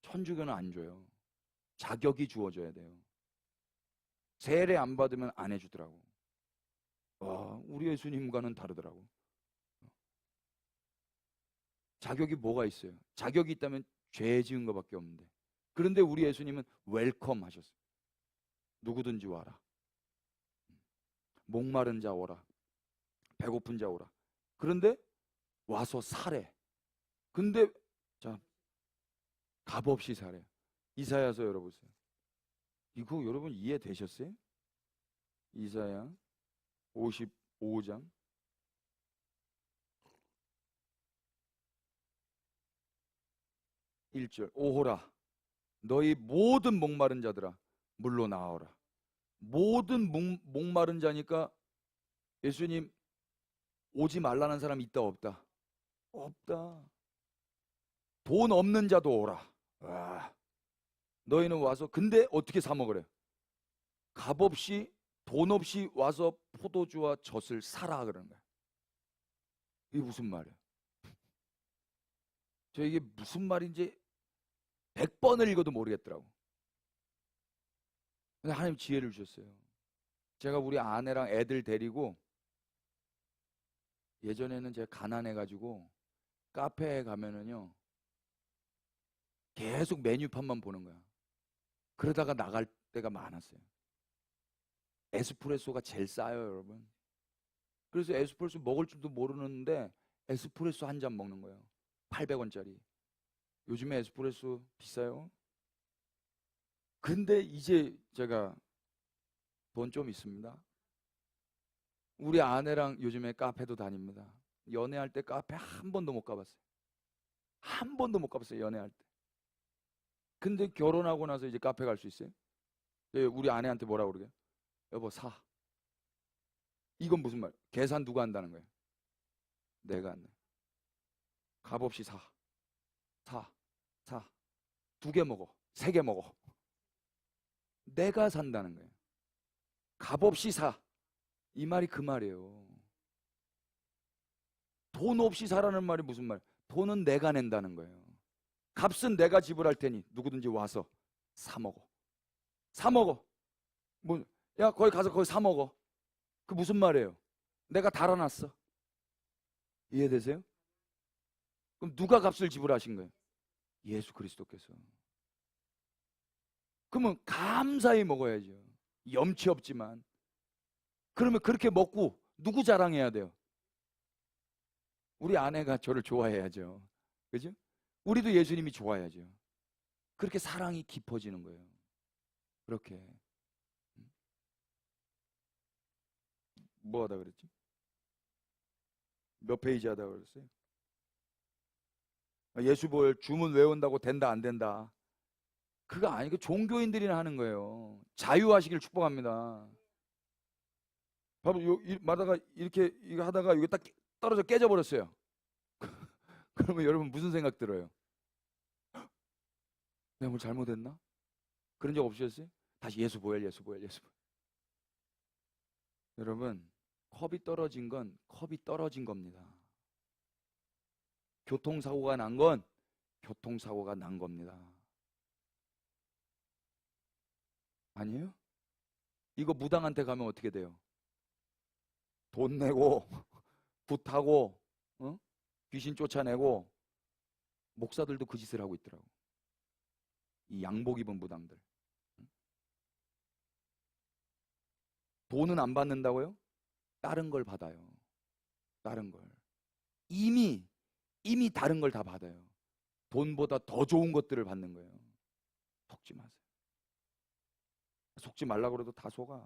Speaker 2: 천주교는 안 줘요. 자격이 주어져야 돼요. 세례 안 받으면 안 해주더라고. 와, 우리 예수님과는 다르더라고. 자격이 뭐가 있어요? 자격이 있다면 죄 지은 것밖에 없는데. 그런데 우리 예수님은 웰컴 하셨어요. 누구든지 와라. 목마른 자 오라. 배고픈 자 오라. 그런데 와서 사래. 근데 자, 값없이 사래. 이사야서 열어보세요. 이거 여러분 이해되셨어요? 이사야 55장 1절. 오호라 너희 모든 목마른 자들아 물로 나와오라. 모든 목마른 자니까 예수님 오지 말라는 사람 있다 없다? 없다. 돈 없는 자도 오라. 와. 너희는 와서 근데 어떻게 사 먹으래? 값없이 돈 없이 와서 포도주와 젖을 사라 그러는 거야. 이게 무슨 말이야? 저 이게 무슨 말인지 100번을 읽어도 모르겠더라고. 근데 하나님 지혜를 주셨어요. 제가 우리 아내랑 애들 데리고 예전에는 제가 가난해가지고
Speaker 1: 카페에 가면은요 계속 메뉴판만 보는 거야. 그러다가 나갈 때가 많았어요. 에스프레소가 제일 싸요, 여러분. 그래서 에스프레소 먹을 줄도 모르는데 에스프레소 한 잔 먹는 거예요. 800원짜리. 요즘에 에스프레소 비싸요. 근데 이제 제가 돈 좀 있습니다. 우리 아내랑 요즘에 카페도 다닙니다. 연애할 때 카페 한 번도 못 가봤어요. 한 번도 못 가봤어요, 연애할 때. 근데 결혼하고 나서 이제 카페 갈 수 있어요? 예, 우리 아내한테 뭐라 그러게요? 여보, 사. 이건 무슨 말? 계산 누가 한다는 거예요? 내가 한다. 값없이 사. 사. 사. 2개 먹어. 3개 먹어. 내가 산다는 거예요. 값없이 사. 이 말이 그 말이에요. 돈 없이 사라는 말이 무슨 말? 돈은 내가 낸다는 거예요. 값은 내가 지불할 테니 누구든지 와서 사 먹어. 사 먹어. 뭐, 야, 거기 가서 거기 사 먹어. 그 무슨 말이에요? 내가 달아놨어. 이해되세요? 그럼 누가 값을 지불하신 거예요? 예수 그리스도께서. 그러면 감사히 먹어야죠. 염치 없지만. 그러면 그렇게 먹고 누구 자랑해야 돼요? 우리 아내가 저를 좋아해야죠. 그죠? 우리도 예수님이 좋아야죠. 그렇게 사랑이 깊어지는 거예요. 그렇게. 뭐 하다 그랬지? 몇 페이지 하다 그랬어요? 예수보혈 주문 외운다고 된다 안 된다. 그거 아니고 종교인들이나 하는 거예요. 자유하시길 축복합니다. 봐봐, 마다가 이렇게 이거 하다가 이거 딱 떨어져 깨져버렸어요. 그러면 여러분 무슨 생각 들어요? 내가 뭘 잘못했나? 그런 적 없으셨어요? 다시 예수보혈, 예수보혈, 예수보혈. 여러분, 컵이 떨어진 건 컵이 떨어진 겁니다. 교통사고가 난 건 교통사고가 난 겁니다. 아니에요? 이거 무당한테 가면 어떻게 돼요? 돈 내고 굿하고 어? 귀신 쫓아내고 목사들도 그 짓을 하고 있더라고. 이 양복 입은 무당들. 돈은 안 받는다고요? 다른 걸 받아요. 다른 걸. 이미 다른 걸 다 받아요. 돈보다 더 좋은 것들을 받는 거예요. 속지 마세요. 속지 말라고 그래도 다 속아.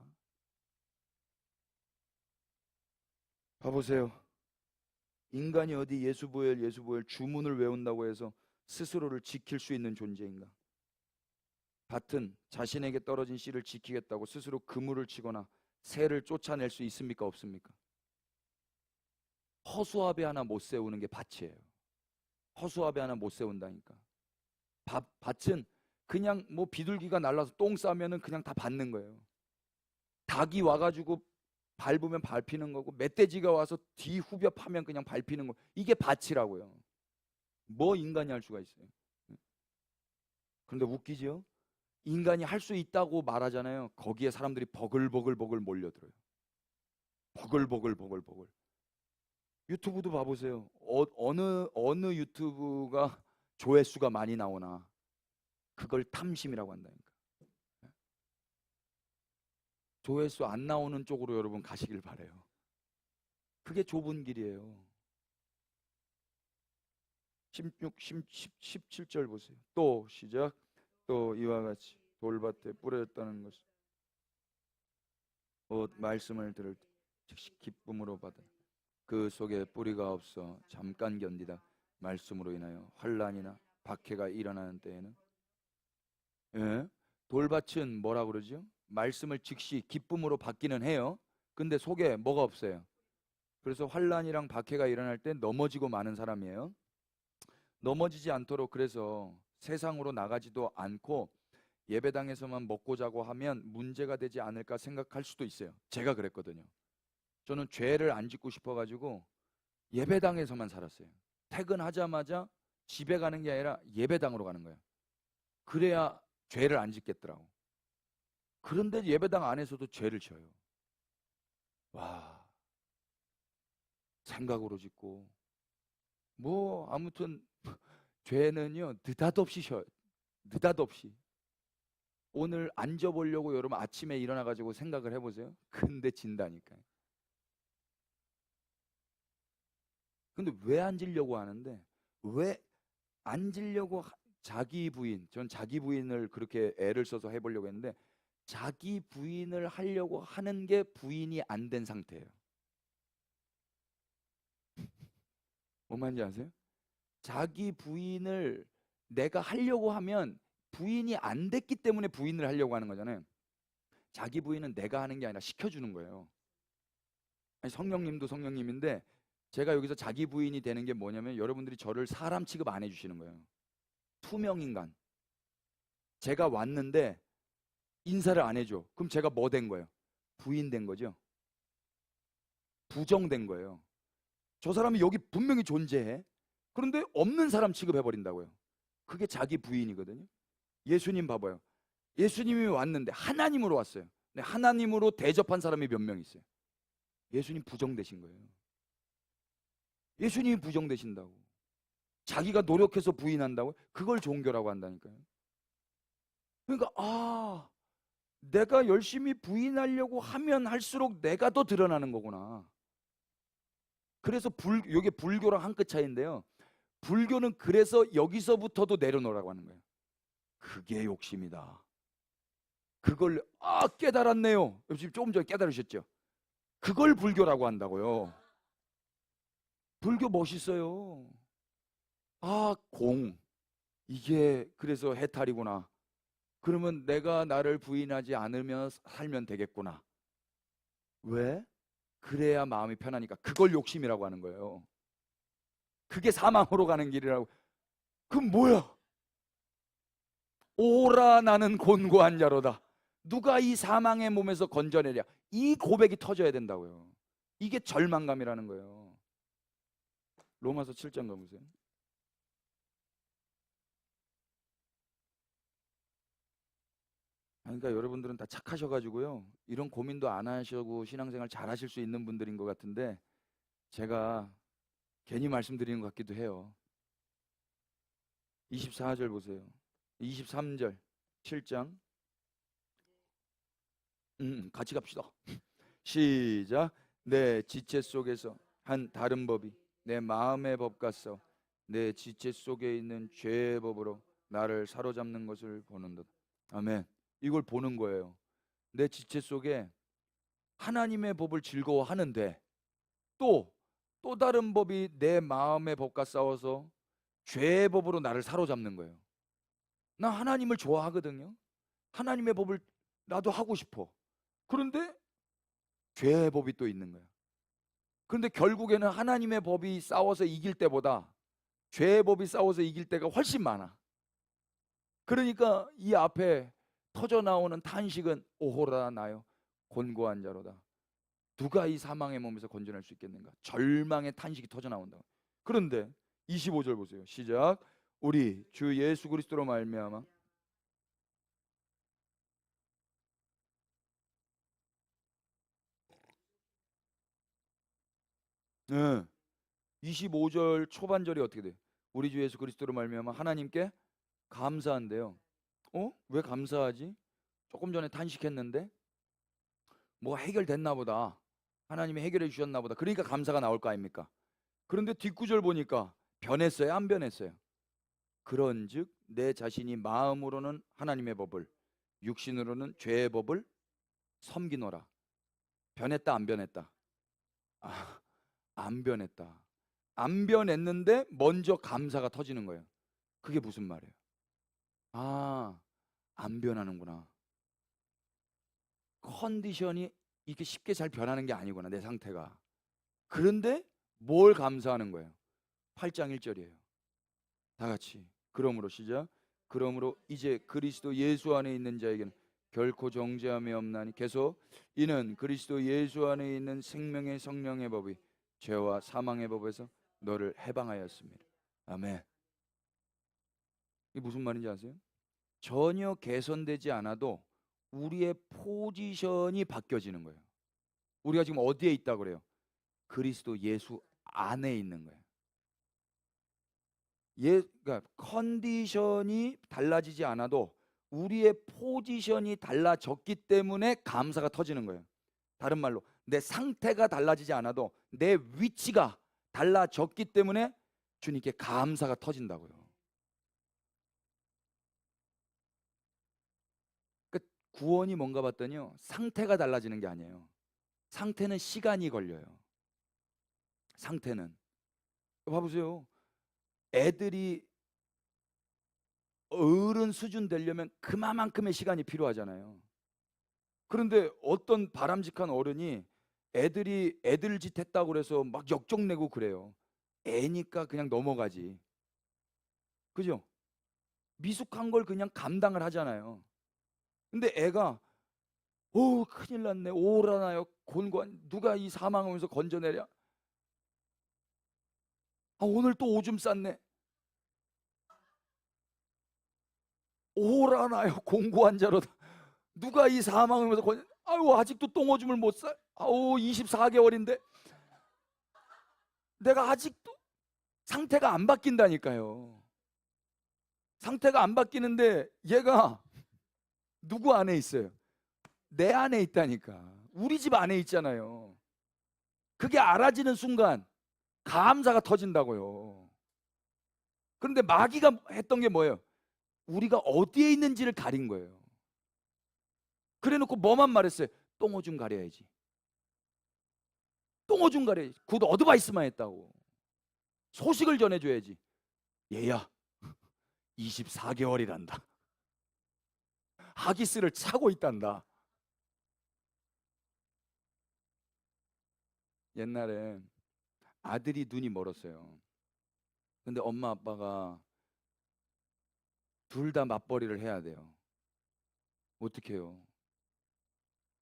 Speaker 1: 봐보세요. 인간이 어디 예수보혈, 예수보혈 주문을 외운다고 해서 스스로를 지킬 수 있는 존재인가? 밭은 자신에게 떨어진 씨를 지키겠다고 스스로 그물을 치거나 새를 쫓아낼 수 있습니까? 없습니까? 허수아비 하나 못 세우는 게 밭이에요. 허수아비 하나 못 세운다니까. 밭은 그냥 뭐 비둘기가 날라서 똥 싸면은 그냥 다 밟는 거예요. 닭이 와가지고 밟으면 밟히는 거고, 멧돼지가 와서 뒤 후벼 파면 그냥 밟히는 거. 이게 밭이라고요. 뭐 인간이 할 수가 있어요. 그런데 웃기죠? 인간이 할 수 있다고 말하잖아요. 거기에 사람들이 버글버글 몰려들어요. 버글버글. 유튜브도 봐보세요. 어느 유튜브가 조회수가 많이 나오나 그걸 탐심이라고 한다니까. 조회수 안 나오는 쪽으로 여러분 가시길 바래요. 그게 좁은 길이에요. 16, 17절 보세요. 또 시작. 또 이와 같이 돌밭에 뿌려졌다는 것은 곧 말씀을 들을 때 즉시 기쁨으로 받아 그 속에 뿌리가 없어 잠깐 견디다 말씀으로 인하여 환난이나 박해가 일어나는 때에는 예? 돌밭은 뭐라 그러죠? 말씀을 즉시 기쁨으로 받기는 해요. 근데 속에 뭐가 없어요. 그래서 환난이랑 박해가 일어날 때 넘어지고 마는 사람이에요. 넘어지지 않도록 그래서 세상으로 나가지도 않고 예배당에서만 먹고 자고 하면 문제가 되지 않을까 생각할 수도 있어요. 제가 그랬거든요. 저는 죄를 안 짓고 싶어가지고 예배당에서만 살았어요. 퇴근하자마자 집에 가는 게 아니라 예배당으로 가는 거예요. 그래야 죄를 안 짓겠더라고. 그런데 예배당 안에서도 죄를 져요. 와, 생각으로 짓고 뭐 아무튼 죄는요 느닷없이 쉬어요. 느닷없이. 오늘 앉아보려고 여러분 아침에 일어나가지고 생각을 해보세요. 근데 진다니까요. 근데 왜 앉으려고 하는데, 왜 앉으려고 자기 부인, 전 자기 부인을 그렇게 애를 써서 해보려고 했는데 자기 부인을 하려고 하는 게 부인이 안 된 상태예요. 뭔 말인지 아세요? 자기 부인을 내가 하려고 하면 부인이 안 됐기 때문에 부인을 하려고 하는 거잖아요. 자기 부인은 내가 하는 게 아니라 시켜주는 거예요. 아니, 성령님도 성령님인데 제가 여기서 자기 부인이 되는 게 뭐냐면 여러분들이 저를 사람 취급 안 해주시는 거예요. 투명인간. 제가 왔는데 인사를 안 해줘. 그럼 제가 뭐 된 거예요? 부인 된 거죠. 부정된 거예요. 저 사람이 여기 분명히 존재해. 그런데 없는 사람 취급해버린다고요. 그게 자기 부인이거든요. 예수님 봐봐요. 예수님이 왔는데 하나님으로 왔어요. 근데 하나님으로 대접한 사람이 몇 명 있어요. 예수님 부정되신 거예요. 예수님이 부정되신다고. 자기가 노력해서 부인한다고? 그걸 종교라고 한다니까요. 그러니까 내가 열심히 부인하려고 하면 할수록 내가 더 드러나는 거구나. 그래서 이게 불교랑 한 끗 차이인데요. 불교는 그래서 여기서부터도 내려놓으라고 하는 거예요. 그게 욕심이다. 그걸 깨달았네요. 지금 조금 전에 깨달으셨죠? 그걸 불교라고 한다고요. 불교 멋있어요. 공. 이게 그래서 해탈이구나. 그러면 내가 나를 부인하지 않으면 살면 되겠구나. 왜? 그래야 마음이 편하니까. 그걸 욕심이라고 하는 거예요. 그게 사망으로 가는 길이라고. 그럼 뭐야? 오라 나는 곤고한 자로다. 누가 이 사망의 몸에서 건져내랴. 이 고백이 터져야 된다고요. 이게 절망감이라는 거예요. 로마서 7장 가보세요. 그러니까 여러분들은 다 착하셔가지고요. 이런 고민도 안 하시고 신앙생활 잘 하실 수 있는 분들인 것 같은데 제가 괜히 말씀드리는 것 같기도 해요. 24절 보세요. 23절 7장 같이 갑시다. 시작. 내 지체 속에서 한 다른 법이 내 마음의 법 같소. 내 지체 속에 있는 죄의 법으로 나를 사로잡는 것을 보는다. 아멘. 이걸 보는 거예요. 내 지체 속에 하나님의 법을 즐거워하는데 또 다른 법이 내 마음의 법과 싸워서 죄의 법으로 나를 사로잡는 거예요. 나 하나님을 좋아하거든요. 하나님의 법을 나도 하고 싶어. 그런데 죄의 법이 또 있는 거예요. 그런데 결국에는 하나님의 법이 싸워서 이길 때보다 죄의 법이 싸워서 이길 때가 훨씬 많아. 그러니까 이 앞에 터져 나오는 탄식은 오호라 나요 곤고한 자로다. 누가 이 사망의 몸에서 건져낼 수 있겠는가? 절망의 탄식이 터져 나온다. 그런데 25절 보세요. 시작. 우리 주 예수 그리스도로 말미암아 네. 25절 초반절이 어떻게 돼? 우리 주 예수 그리스도로 말미암아 하나님께 감사한데요. 왜 감사하지? 조금 전에 탄식했는데 뭐가 해결됐나 보다. 하나님이 해결해 주셨나 보다. 그러니까 감사가 나올 거 아닙니까? 그런데 뒷구절 보니까 변했어요? 안 변했어요? 그런즉 내 자신이 마음으로는 하나님의 법을 육신으로는 죄의 법을 섬기노라. 변했다 안 변했다? 안 변했다. 안 변했는데 먼저 감사가 터지는 거예요. 그게 무슨 말이에요? 안 변하는구나. 컨디션이 이렇게 쉽게 잘 변하는 게 아니구나, 내 상태가. 그런데 뭘 감사하는 거예요? 8장 1절이에요. 다 같이. 그러므로 시작. 그러므로 이제 그리스도 예수 안에 있는 자에게는 결코 정죄함이 없나니 계속 이는 그리스도 예수 안에 있는 생명의 성령의 법이 죄와 사망의 법에서 너를 해방하였습니다. 아멘. 이게 무슨 말인지 아세요? 전혀 개선되지 않아도 우리의 포지션이 바뀌어지는 거예요. 우리가 지금 어디에 있다 그래요? 그리스도 예수 안에 있는 거예요.
Speaker 2: 그러니까 컨디션이 달라지지 않아도 우리의 포지션이 달라졌기 때문에 감사가 터지는 거예요. 다른 말로 내 상태가 달라지지 않아도 내 위치가 달라졌기 때문에 주님께 감사가 터진다고요. 그러니까 구원이 뭔가 봤더니요, 상태가 달라지는 게 아니에요. 상태는 시간이 걸려요. 상태는 봐보세요. 애들이 어른 수준 되려면 그만큼의 시간이 필요하잖아요. 그런데 어떤 바람직한 어른이 애들이 애들 짓 했다고 그래서 막 역정내고 그래요. 애니까 그냥 넘어가지. 그죠? 미숙한 걸 그냥 감당을 하잖아요. 근데 애가 오 큰일 났네, 오라나요, 곤관, 누가 이 사망하면서 건져내랴. 아 오늘 또 오줌 쌌네, 오라나요, 공고환자로 누가 이 사망하면서 아유 아직도 똥오줌을 못 싸. 아우 24개월인데 내가 아직도 상태가 안 바뀐다니까요. 상태가 안 바뀌는데 얘가 누구 안에 있어요? 내 안에 있다니까. 우리 집 안에 있잖아요. 그게 알아지는 순간 감사가 터진다고요. 그런데 마귀가 했던 게 뭐예요? 우리가 어디에 있는지를 가린 거예요. 그래 놓고 뭐만 말했어요? 똥오줌 가려야지. 똥오줌 가려야지. 굿 어드바이스만 했다고. 소식을 전해줘야지. 얘야 24개월이란다. 하기스를 차고 있단다. 옛날에 아들이 눈이 멀었어요. 근데 엄마 아빠가 둘 다 맞벌이를 해야 돼요. 어떻게 해요?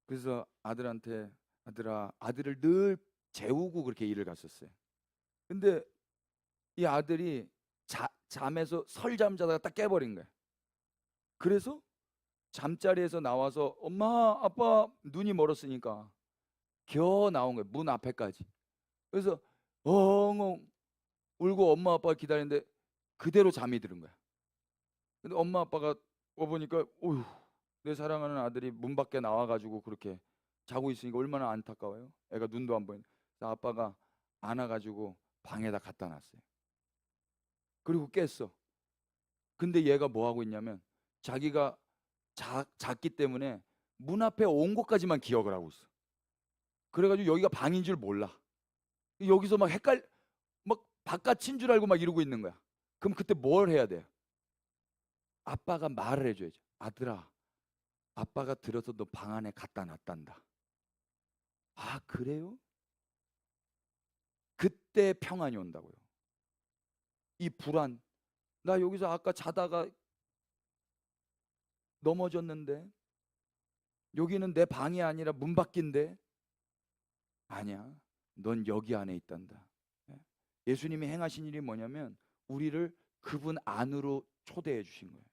Speaker 2: 그래서 아들한테 아들아, 아들을 늘 재우고 그렇게 일을 갔었어요. 근데 이 아들이 잠에서 설잠 자다가 딱 깨버린 거예요. 그래서 잠자리에서 나와서 엄마 아빠 눈이 멀었으니까 겨우 나온 거예요. 문 앞에까지. 그래서 엉엉 울고 엄마 아빠 기다리는데 그대로 잠이 드는 거야. 근데 엄마 아빠가 와보니까 어휴, 내 사랑하는 아들이 문 밖에 나와가지고 그렇게 자고 있으니까 얼마나 안타까워요. 애가 눈도 안 보이는데. 그래서 아빠가 안아가지고 방에다 갖다 놨어요. 그리고 깼어. 근데 얘가 뭐 하고 있냐면 자기가 잤기 때문에 문 앞에 온 곳까지만 기억을 하고 있어. 그래가지고 여기가 방인 줄 몰라. 여기서 막 막 바깥인 줄 알고 막 이러고 있는 거야. 그럼 그때 뭘 해야 돼? 아빠가 말을 해줘야지. 아들아, 아빠가 들어서 너 방 안에 갖다 놨단다. 아 그래요? 그때 평안이 온다고요. 이 불안, 나 여기서 아까 자다가 넘어졌는데 여기는 내 방이 아니라 문 밖인데. 아니야, 넌 여기 안에 있단다. 예수님이 행하신 일이 뭐냐면 우리를 그분 안으로 초대해 주신 거예요.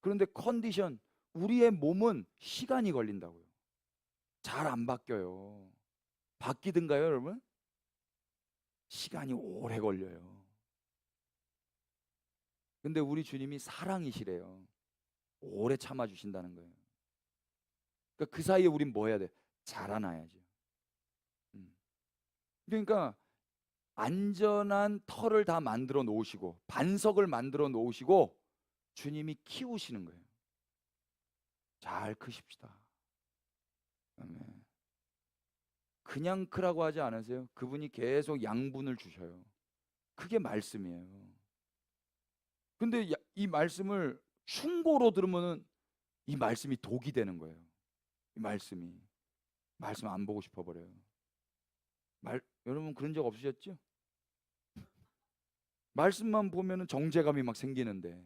Speaker 2: 그런데 컨디션, 우리의 몸은 시간이 걸린다고요. 잘 안 바뀌어요. 바뀌든가요 여러분? 시간이 오래 걸려요. 근데 우리 주님이 사랑이시래요. 오래 참아주신다는 거예요. 그러니까 그 사이에 우린 뭐 해야 돼? 자라나야죠. 그러니까 안전한 터를 다 만들어 놓으시고 반석을 만들어 놓으시고 주님이 키우시는 거예요. 잘 크십시다. 아멘. 그냥 크라고 하지 않으세요? 그분이 계속 양분을 주셔요. 그게 말씀이에요. 근데 이 말씀을 충고로 들으면은 이 말씀이 독이 되는 거예요. 이 말씀 안 보고 싶어 버려요. 여러분 그런 적 없으셨죠? 말씀만 보면은 정죄감이 막 생기는데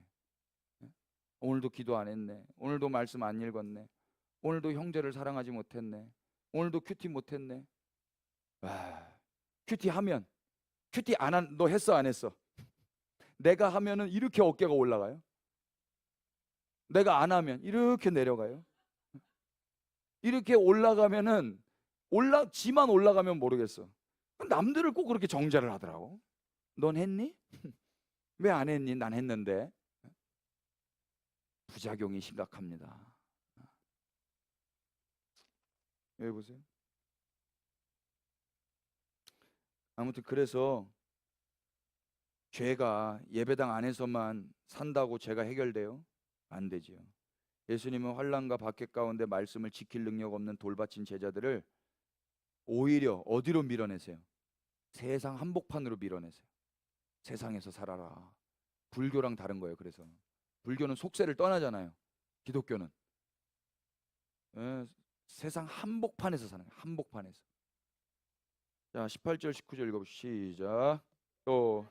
Speaker 2: 오늘도 기도 안 했네, 오늘도 말씀 안 읽었네, 오늘도 형제를 사랑하지 못했네, 오늘도 큐티 못했네. 와, 큐티 하면 큐티 너 했어 안 했어? 내가 하면은 이렇게 어깨가 올라가요. 내가 안 하면 이렇게 내려가요. 이렇게 올라가면은 지만 올라가면 모르겠어. 남들을 꼭 그렇게 정죄를 하더라고. 넌 했니? 왜 안 했니? 난 했는데. 부작용이 심각합니다. 여기 보세요. 아무튼 그래서 죄가 예배당 안에서만 산다고 죄가 해결돼요? 안 되지요. 예수님은 환난과 박해 가운데 말씀을 지킬 능력 없는 돌바친 제자들을 오히려 어디로 밀어내세요? 세상 한복판으로 밀어내세요. 세상에서 살아라. 불교랑 다른 거예요. 그래서 불교는 속세를 떠나잖아요. 기독교는 세상 한복판에서 사는 거예요. 한복판에서. 자, 18절 19절 읽어보시죠. 시작. 또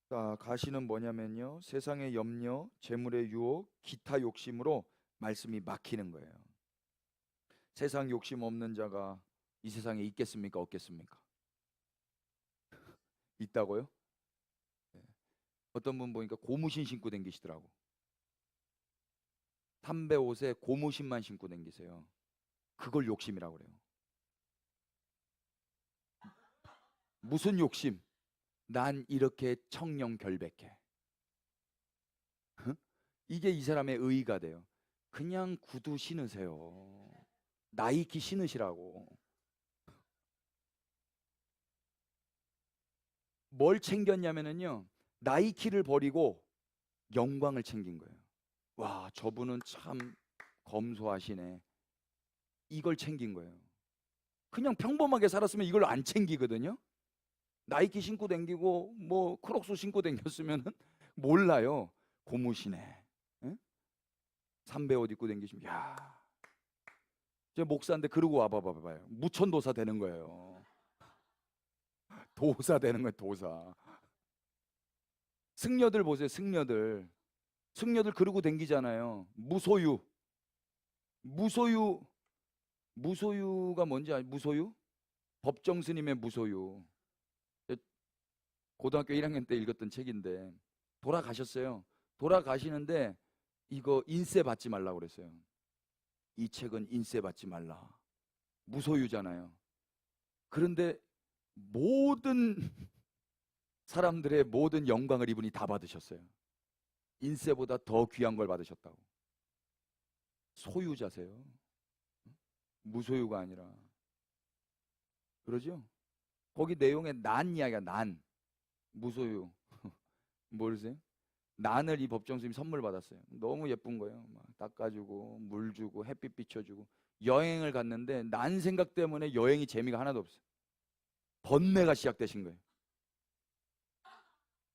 Speaker 2: 자, 가시는 뭐냐면요. 세상의 염려, 재물의 유혹, 기타 욕심으로 말씀이 막히는 거예요. 세상 욕심 없는 자가 이 세상에 있겠습니까? 없겠습니까? 있다고요? 네. 어떤 분 보니까 고무신 신고 댕기시더라고. 담배 옷에 고무신만 신고 댕기세요. 그걸 욕심이라고 그래요. 무슨 욕심? 난 이렇게 청렴 결백해. 이게 이 사람의 의의가 돼요. 그냥 구두 신으세요. 나이키 신으시라고. 뭘 챙겼냐면은요. 나이키를 버리고 영광을 챙긴 거예요. 와, 저분은 참 검소하시네. 이걸 챙긴 거예요. 그냥 평범하게 살았으면 이걸 안 챙기거든요. 나이키 신고 댕기고 뭐 크록스 신고 댕겼으면은 몰라요. 고무시네. 응? 삼배 옷 입고 댕기시면 야, 제 목사인데 그러고 와봐봐요. 무천도사 되는 거예요. 도사 되는 거예요. 도사. 승려들 보세요. 승려들 그러고 댕기잖아요. 무소유가 뭔지 무소유? 법정 스님의 무소유. 고등학교 1학년 때 읽었던 책인데 돌아가셨어요. 돌아가시는데 이거 인세 받지 말라고 그랬어요. 이 책은 인세 받지 말라. 무소유잖아요. 그런데 모든 사람들의 모든 영광을 이분이 다 받으셨어요. 인세보다 더 귀한 걸 받으셨다고. 소유자세요. 무소유가 아니라. 그러죠? 거기 내용에 난 이야기야. 난. 무소유. 모르세요? 난을 이 법정 스님이 선물 받았어요. 너무 예쁜 거예요. 막 닦아주고 물 주고 햇빛 비춰주고 여행을 갔는데 난 생각 때문에 여행이 재미가 하나도 없어요. 번뇌가 시작되신 거예요.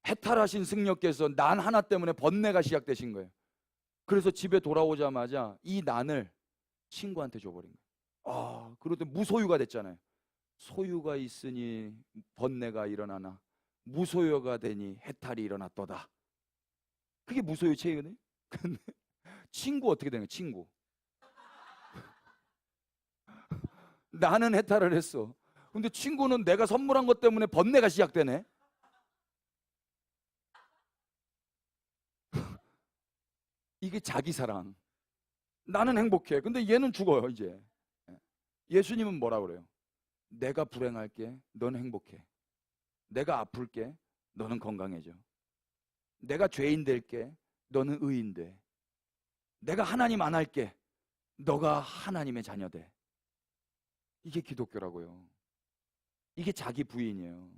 Speaker 2: 해탈하신 승려께서 난 하나 때문에 번뇌가 시작되신 거예요. 그래서 집에 돌아오자마자 이 난을 친구한테 줘버린 거예요. 아, 그런데 무소유가 됐잖아요. 소유가 있으니 번뇌가 일어나나 무소유가 되니 해탈이 일어났도다. 그게 무소유 체이거든요. 근데 친구 어떻게 되는 거예요? 친구. 나는 해탈을 했어. 근데 친구는 내가 선물한 것 때문에 번뇌가 시작되네. 이게 자기 사랑. 나는 행복해. 근데 얘는 죽어요, 이제. 예수님은 뭐라 그래요? 내가 불행할게. 넌 행복해. 내가 아플게. 너는 건강해져. 내가 죄인 될게. 너는 의인 돼. 내가 하나님 안 할게. 너가 하나님의 자녀 돼. 이게 기독교라고요. 이게 자기 부인이에요.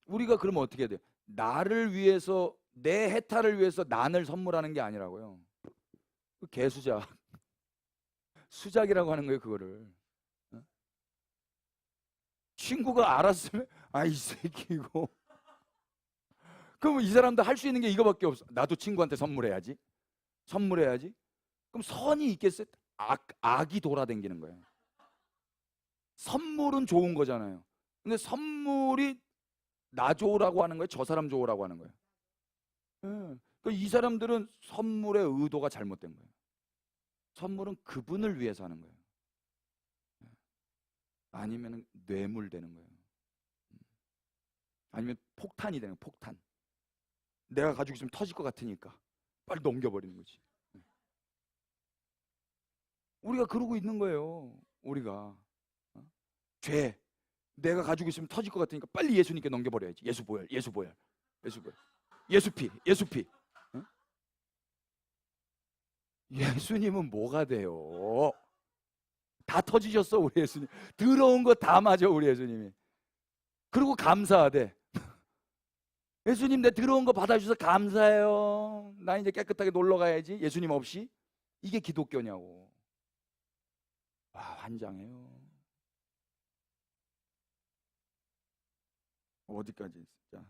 Speaker 2: 우리가 그러면 어떻게 해야 돼요? 나를 위해서, 내 해탈을 위해서 난을 선물하는 게 아니라고요. 그 개수작. 수작이라고 하는 거예요, 그거를. 어? 친구가 알았으면, 아, 이 새끼 이거. 그럼 이 사람도 할 수 있는 게 이거밖에 없어. 나도 친구한테 선물해야지. 선물해야지. 그럼 선이 있겠어요? 악이 돌아다니는 거예요. 선물은 좋은 거잖아요. 근데 선물이 나 좋으라고 하는 거예요? 저 사람 좋으라고 하는 거예요? 그러니까 이 사람들은 선물의 의도가 잘못된 거예요. 선물은 그분을 위해서 하는 거예요. 아니면 뇌물 되는 거예요. 아니면 폭탄이 되는 거예요. 폭탄. 내가 가지고 있으면 터질 것 같으니까 빨리 넘겨버리는 거지. 우리가 그러고 있는 거예요. 우리가 죄 내가 가지고 있으면 터질 것 같으니까 빨리 예수님께 넘겨버려야지. 예수 보혈, 예수 보혈, 예수 보혈, 예수 피, 예수 피. 응? 예수님은 뭐가 돼요? 다 터지셨어 우리 예수님. 더러운 거 다 맞아 우리 예수님이. 그리고 감사하대. 예수님 내 더러운 거 받아주셔서 감사해요. 나 이제 깨끗하게 놀러 가야지. 예수님 없이. 이게 기독교냐고. 와, 환장해요. 어디까지 진짜.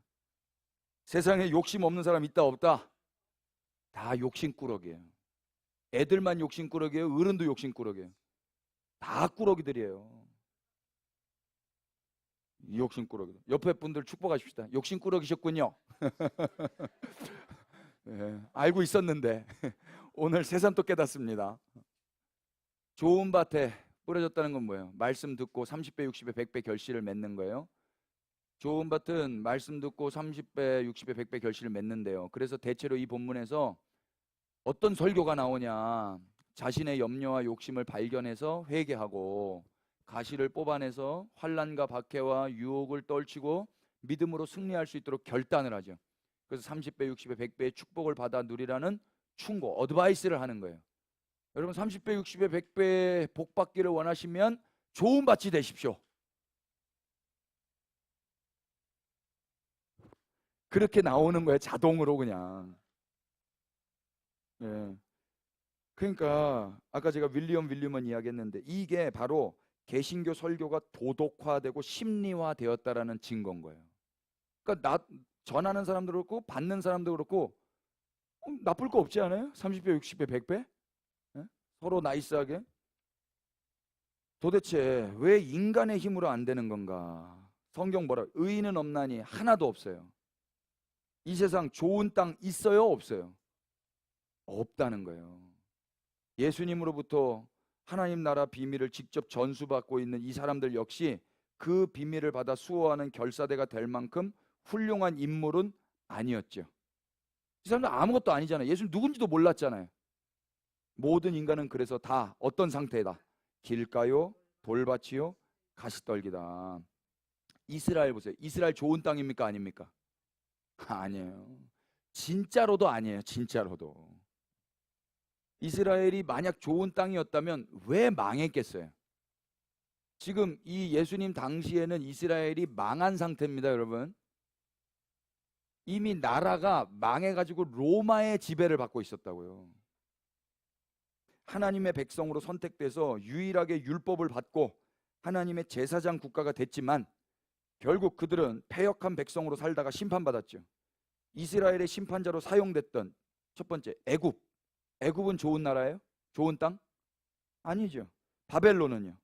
Speaker 2: 세상에 욕심 없는 사람 있다 없다? 다 욕심꾸러기예요. 애들만 욕심꾸러기예요. 어른도 욕심꾸러기예요. 다 꾸러기들이에요. 욕심꾸러기. 옆에 분들 축복하십시다. 욕심꾸러기셨군요. 예, 알고 있었는데 오늘 새삼 또 깨닫습니다. 좋은 밭에 뿌려졌다는 건 뭐예요? 말씀 듣고 30배, 60배, 100배 결실을 맺는 거예요. 좋은 밭은 말씀 듣고 30배, 60배, 100배 결실을 맺는데요. 그래서 대체로 이 본문에서 어떤 설교가 나오냐, 자신의 염려와 욕심을 발견해서 회개하고 가시를 뽑아내서 환난과 박해와 유혹을 떨치고 믿음으로 승리할 수 있도록 결단을 하죠. 그래서 30배, 60배, 100배의 축복을 받아 누리라는 충고, 어드바이스를 하는 거예요. 여러분 30배, 60배, 100배 복 받기를 원하시면 좋은 밭이 되십시오. 그렇게 나오는 거예요. 자동으로 그냥. 예. 그러니까 아까 제가 윌리엄은 이야기했는데 이게 바로 개신교 설교가 도덕화되고 심리화되었다라는 증거인 거예요. 그러니까 나 전하는 사람도 그렇고 받는 사람도 그렇고 나쁠 거 없지 않아요? 30배, 60배, 100배? 예? 서로 나이스하게. 도대체 왜 인간의 힘으로 안 되는 건가? 성경 뭐라? 의인은 없나니 하나도 없어요. 이 세상 좋은 땅 있어요? 없어요? 없다는 거예요. 예수님으로부터 하나님 나라 비밀을 직접 전수받고 있는 이 사람들 역시 그 비밀을 받아 수호하는 결사대가 될 만큼 훌륭한 인물은 아니었죠. 이 사람들 아무것도 아니잖아요. 예수님 누군지도 몰랐잖아요. 모든 인간은 그래서 다 어떤 상태다? 길가요, 돌밭이요, 가시떨기다. 이스라엘 보세요. 이스라엘 좋은 땅입니까? 아닙니까? 아니에요. 진짜로도 아니에요. 진짜로도. 이스라엘이 만약 좋은 땅이었다면 왜 망했겠어요? 지금 이 예수님 당시에는 이스라엘이 망한 상태입니다, 여러분. 이미 나라가 망해가지고 로마의 지배를 받고 있었다고요. 하나님의 백성으로 선택돼서 유일하게 율법을 받고 하나님의 제사장 국가가 됐지만 결국 그들은 패역한 백성으로 살다가 심판받았죠. 이스라엘의 심판자로 사용됐던 첫 번째 애굽. 애굽은 좋은 나라예요? 좋은 땅? 아니죠. 바벨론은요?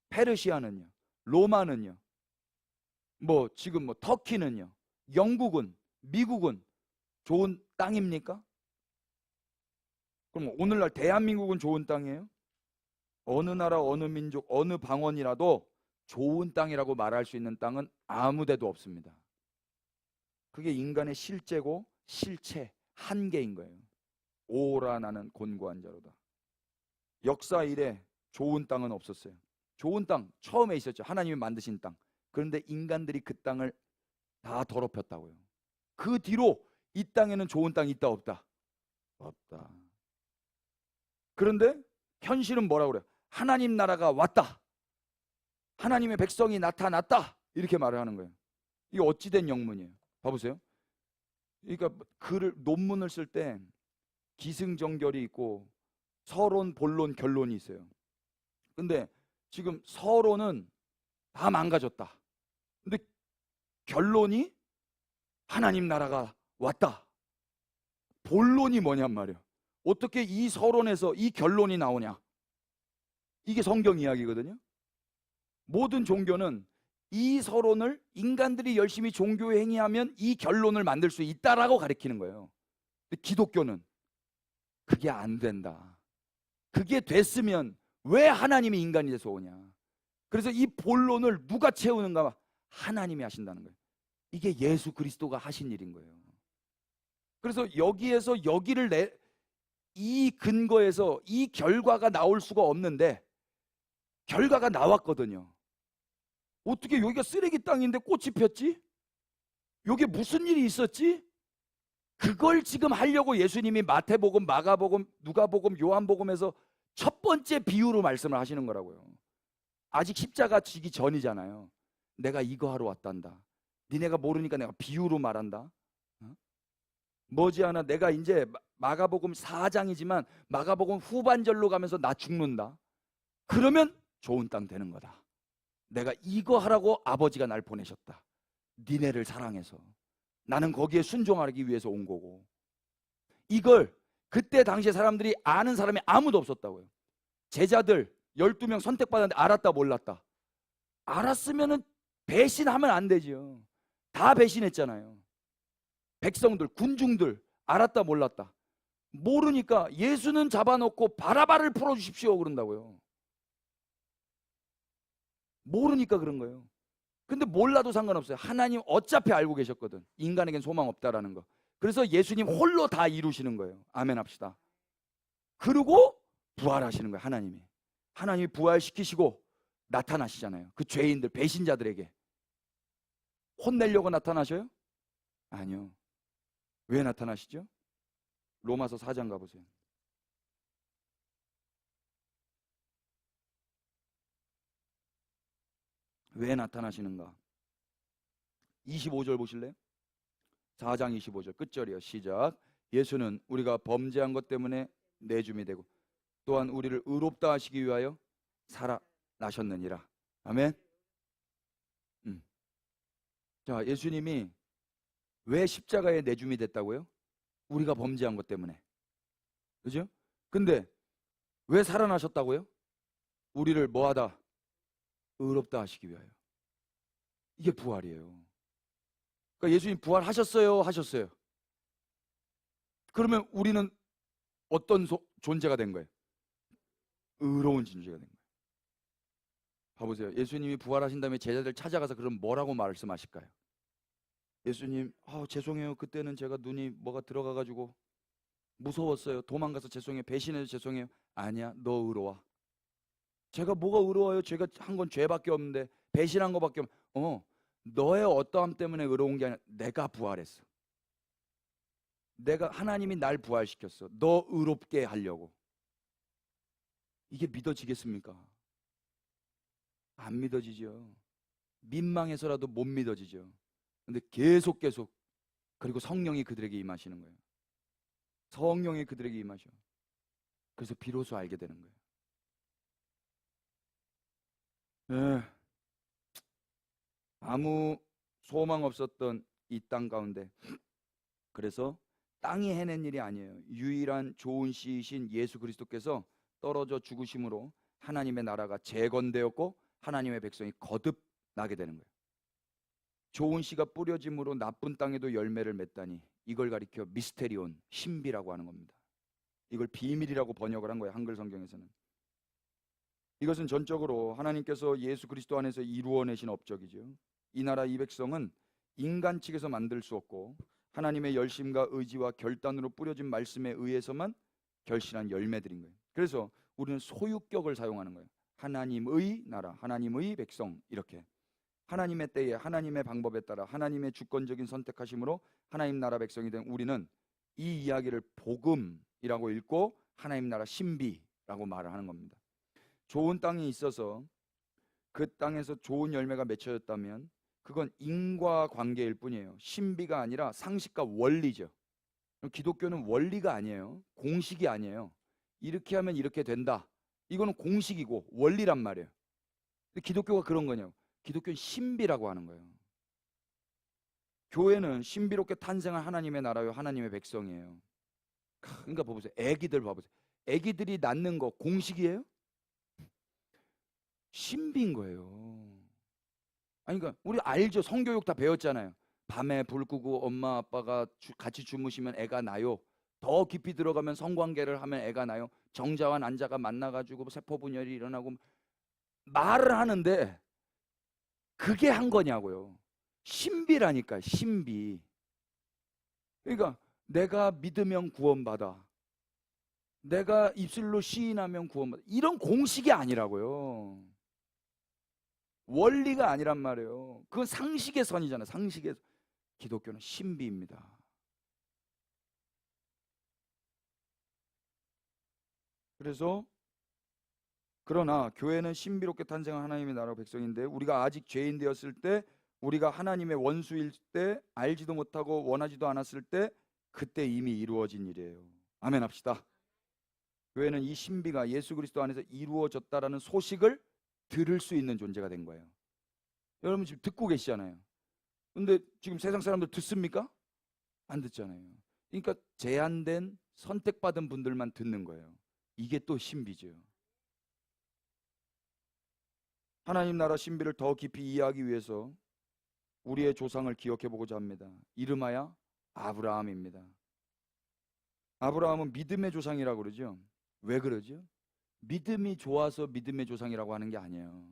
Speaker 2: 페르시아는요? 로마는요? 지금 터키는요? 영국은? 미국은 좋은 땅입니까? 그럼 오늘날 대한민국은 좋은 땅이에요? 어느 나라, 어느 민족, 어느 방언이라도 좋은 땅이라고 말할 수 있는 땅은 아무 데도 없습니다. 그게 인간의 실제고 실체, 한계인 거예요. 오라 나는 곤고한 자로다. 역사 이래 좋은 땅은 없었어요. 좋은 땅 처음에 있었죠. 하나님이 만드신 땅. 그런데 인간들이 그 땅을 다 더럽혔다고요. 그 뒤로 이 땅에는 좋은 땅이 있다 없다? 없다. 그런데 현실은 뭐라고 그래요? 하나님 나라가 왔다. 하나님의 백성이 나타났다. 이렇게 말을 하는 거예요. 이게 어찌된 영문이에요? 봐보세요. 그러니까 논문을 쓸 때 기승전결이 있고 서론, 본론, 결론이 있어요. 근데 지금 서론은 다 망가졌다. 근데 결론이 하나님 나라가 왔다. 본론이 뭐냔 말이에요. 어떻게 이 서론에서 이 결론이 나오냐? 이게 성경 이야기거든요. 모든 종교는 이 서론을 인간들이 열심히 종교 행위하면 이 결론을 만들 수 있다라고 가르치는 거예요. 근데 기독교는 그게 안 된다. 그게 됐으면 왜 하나님이 인간이 돼서 오냐? 그래서 이 본론을 누가 채우는가? 하나님이 하신다는 거예요. 이게 예수 그리스도가 하신 일인 거예요. 그래서 여기에서 여기를 이 근거에서 이 결과가 나올 수가 없는데 결과가 나왔거든요. 어떻게 여기가 쓰레기 땅인데 꽃이 폈지? 여기에 무슨 일이 있었지? 그걸 지금 하려고 예수님이 마태복음, 마가복음, 누가복음, 요한복음에서 첫 번째 비유로 말씀을 하시는 거라고요. 아직 십자가 지기 전이잖아요. 내가 이거 하러 왔단다. 니네가 모르니까 내가 비유로 말한다. 머지않아 내가 이제 마가복음 4장이지만 마가복음 후반절로 가면서 나 죽는다. 그러면 좋은 땅 되는 거다. 내가 이거 하라고 아버지가 날 보내셨다. 니네를 사랑해서. 나는 거기에 순종하기 위해서 온 거고. 이걸 그때 당시에 사람들이 아는 사람이 아무도 없었다고요. 제자들 12명 선택받았는데 알았다 몰랐다. 알았으면 배신하면 안 되지요. 다 배신했잖아요. 백성들, 군중들 알았다 몰랐다. 모르니까 예수는 잡아놓고 바라바를 풀어주십시오 그런다고요. 모르니까 그런 거예요. 근데 몰라도 상관없어요. 하나님 어차피 알고 계셨거든. 인간에겐 소망 없다라는 거. 그래서 예수님 홀로 다 이루시는 거예요. 아멘 합시다. 그리고 부활하시는 거예요. 하나님이 부활시키시고 나타나시잖아요. 그 죄인들, 배신자들에게. 혼내려고 나타나셔요? 아니요. 왜 나타나시죠? 로마서 4장 가보세요. 왜 나타나시는가? 25절 보실래요? 4장 25절 끝절이요. 시작. 예수는 우리가 범죄한 것 때문에 내줌이 되고 또한 우리를 의롭다 하시기 위하여 살아나셨느니라. 아멘. 자, 예수님이 왜 십자가에 내줌이 됐다고요? 우리가 범죄한 것 때문에. 그죠? 근데 왜 살아나셨다고요? 우리를 뭐하다? 의롭다 하시기 위하여. 이게 부활이에요. 그러니까 예수님 부활하셨어요? 하셨어요? 그러면 우리는 어떤 존재가 된 거예요? 의로운 존재가 된 거예요. 봐보세요. 예수님이 부활하신 다음에 제자들 찾아가서 그럼 뭐라고 말씀하실까요? 예수님, 죄송해요. 그때는 제가 눈이 뭐가 들어가가지고 무서웠어요. 도망가서 죄송해요. 배신해서 죄송해요. 아니야, 너 의로워. 제가 뭐가 의로워요? 제가 한 건 죄밖에 없는데 배신한 거밖에 너의 어떠함 때문에 의로운 게 아니라 내가 부활했어. 하나님이 날 부활시켰어. 너 의롭게 하려고. 이게 믿어지겠습니까? 안 믿어지죠. 민망해서라도 못 믿어지죠. 근데 계속 그리고 성령이 그들에게 임하시는 거예요. 성령이 그들에게 임하셔. 그래서 비로소 알게 되는 거예요. 아무 소망 없었던 이 땅 가운데 그래서 땅이 해낸 일이 아니에요. 유일한 좋은 씨이신 예수 그리스도께서 떨어져 죽으심으로 하나님의 나라가 재건되었고 하나님의 백성이 거듭나게 되는 거예요. 좋은 씨가 뿌려짐으로 나쁜 땅에도 열매를 맺다니 이걸 가리켜 미스테리온, 신비라고 하는 겁니다. 이걸 비밀이라고 번역을 한 거예요. 한글 성경에서는. 이것은 전적으로 하나님께서 예수 그리스도 안에서 이루어내신 업적이죠. 이 나라 이 백성은 인간 측에서 만들 수 없고 하나님의 열심과 의지와 결단으로 뿌려진 말씀에 의해서만 결실한 열매들인 거예요. 그래서 우리는 소유격을 사용하는 거예요. 하나님의 나라, 하나님의 백성 이렇게. 하나님의 때에 하나님의 방법에 따라 하나님의 주권적인 선택하심으로 하나님 나라 백성이 된 우리는 이 이야기를 복음이라고 읽고 하나님 나라 신비라고 말을 하는 겁니다. 좋은 땅이 있어서 그 땅에서 좋은 열매가 맺혀졌다면 그건 인과관계일 뿐이에요. 신비가 아니라 상식과 원리죠. 기독교는 원리가 아니에요. 공식이 아니에요. 이렇게 하면 이렇게 된다. 이거는 공식이고 원리란 말이에요. 근데 기독교가 그런 거냐고. 기독교는 신비라고 하는 거예요. 교회는 신비롭게 탄생한 하나님의 나라요, 하나님의 백성이에요. 그러니까 봐보세요. 애기들 봐보세요. 애기들이 낳는 거 공식이에요? 신비인 거예요. 아니 그러니까 우리 알죠. 성교육 다 배웠잖아요. 밤에 불 끄고 엄마 아빠가 같이 주무시면 애가 나요. 더 깊이 들어가면 성관계를 하면 애가 나요. 정자와 난자가 만나가지고 세포 분열이 일어나고 말을 하는데 그게 한 거냐고요. 신비라니까, 신비. 그러니까 내가 믿으면 구원받아. 내가 입술로 시인하면 구원받아. 이런 공식이 아니라고요. 원리가 아니란 말이에요. 그건 상식의 선이잖아요. 상식의 선. 기독교는 신비입니다. 그래서 그러나 교회는 신비롭게 탄생한 하나님의 나라 백성인데 우리가 아직 죄인 되었을 때, 우리가 하나님의 원수일 때, 알지도 못하고 원하지도 않았을 때, 그때 이미 이루어진 일이에요. 아멘 합시다. 교회는 이 신비가 예수 그리스도 안에서 이루어졌다라는 소식을 들을 수 있는 존재가 된 거예요. 여러분 지금 듣고 계시잖아요. 근데 지금 세상 사람들 듣습니까? 안 듣잖아요. 그러니까 제한된 선택받은 분들만 듣는 거예요. 이게 또 신비죠. 하나님 나라 신비를 더 깊이 이해하기 위해서 우리의 조상을 기억해 보고자 합니다. 이름하여 아브라함입니다. 아브라함은 믿음의 조상이라고 그러죠. 왜 그러죠? 믿음이 좋아서 믿음의 조상이라고 하는 게 아니에요.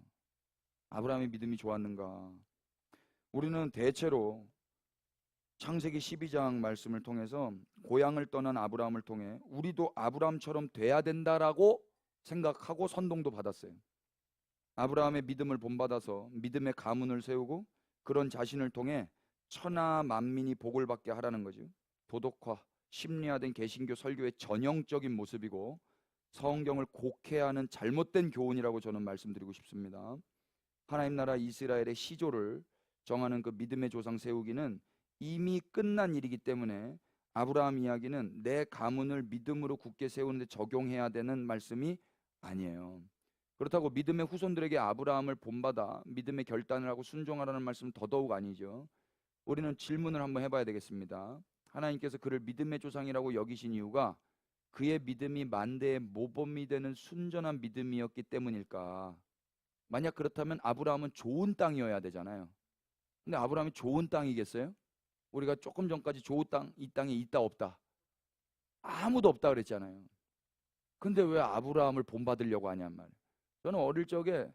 Speaker 2: 아브라함이 믿음이 좋았는가? 우리는 대체로 창세기 12장 말씀을 통해서 고향을 떠난 아브라함을 통해 우리도 아브라함처럼 돼야 된다라고 생각하고 선동도 받았어요. 아브라함의 믿음을 본받아서 믿음의 가문을 세우고 그런 자신을 통해 천하 만민이 복을 받게 하라는 거죠. 도덕화, 심리화된 개신교 설교의 전형적인 모습이고 성경을 곡해하는 잘못된 교훈이라고 저는 말씀드리고 싶습니다. 하나님 나라 이스라엘의 시조를 정하는 그 믿음의 조상 세우기는 이미 끝난 일이기 때문에 아브라함 이야기는 내 가문을 믿음으로 굳게 세우는데 적용해야 되는 말씀이 아니에요. 그렇다고 믿음의 후손들에게 아브라함을 본받아 믿음의 결단을 하고 순종하라는 말씀은 더더욱 아니죠. 우리는 질문을 한번 해봐야 되겠습니다. 하나님께서 그를 믿음의 조상이라고 여기신 이유가 그의 믿음이 만대의 모범이 되는 순전한 믿음이었기 때문일까? 만약 그렇다면 아브라함은 좋은 땅이어야 되잖아요. 근데 아브라함이 좋은 땅이겠어요? 우리가 조금 전까지 좋은 땅, 이 땅에 있다 없다? 아무도 없다 그랬잖아요. 근데 왜 아브라함을 본받으려고 하냔 말이에요. 저는 어릴 적에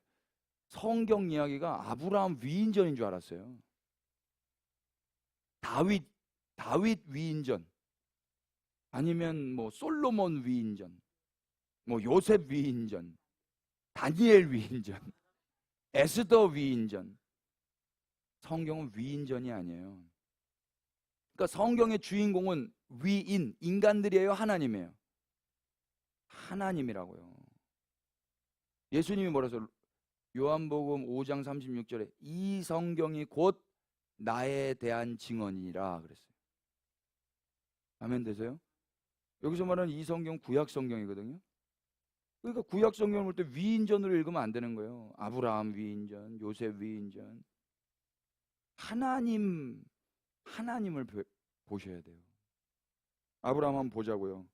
Speaker 2: 성경 이야기가 아브라함 위인전인 줄 알았어요. 다윗 위인전, 아니면 뭐 솔로몬 위인전, 뭐 요셉 위인전, 다니엘 위인전, 에스더 위인전. 성경은 위인전이 아니에요. 그러니까 성경의 주인공은 위인, 인간들이에요, 하나님이에요? 하나님이라고요. 예수님이 뭐라서 요한복음 5장 36절에 이 성경이 곧 나에 대한 증언이라 그랬어요. 아멘 되세요? 여기서 말하는 이 성경 구약 성경이거든요. 그러니까 구약 성경을 볼 때 위인전으로 읽으면 안 되는 거예요. 아브라함 위인전, 요셉 위인전. 하나님을 보셔야 돼요. 아브라함 한번 보자고요.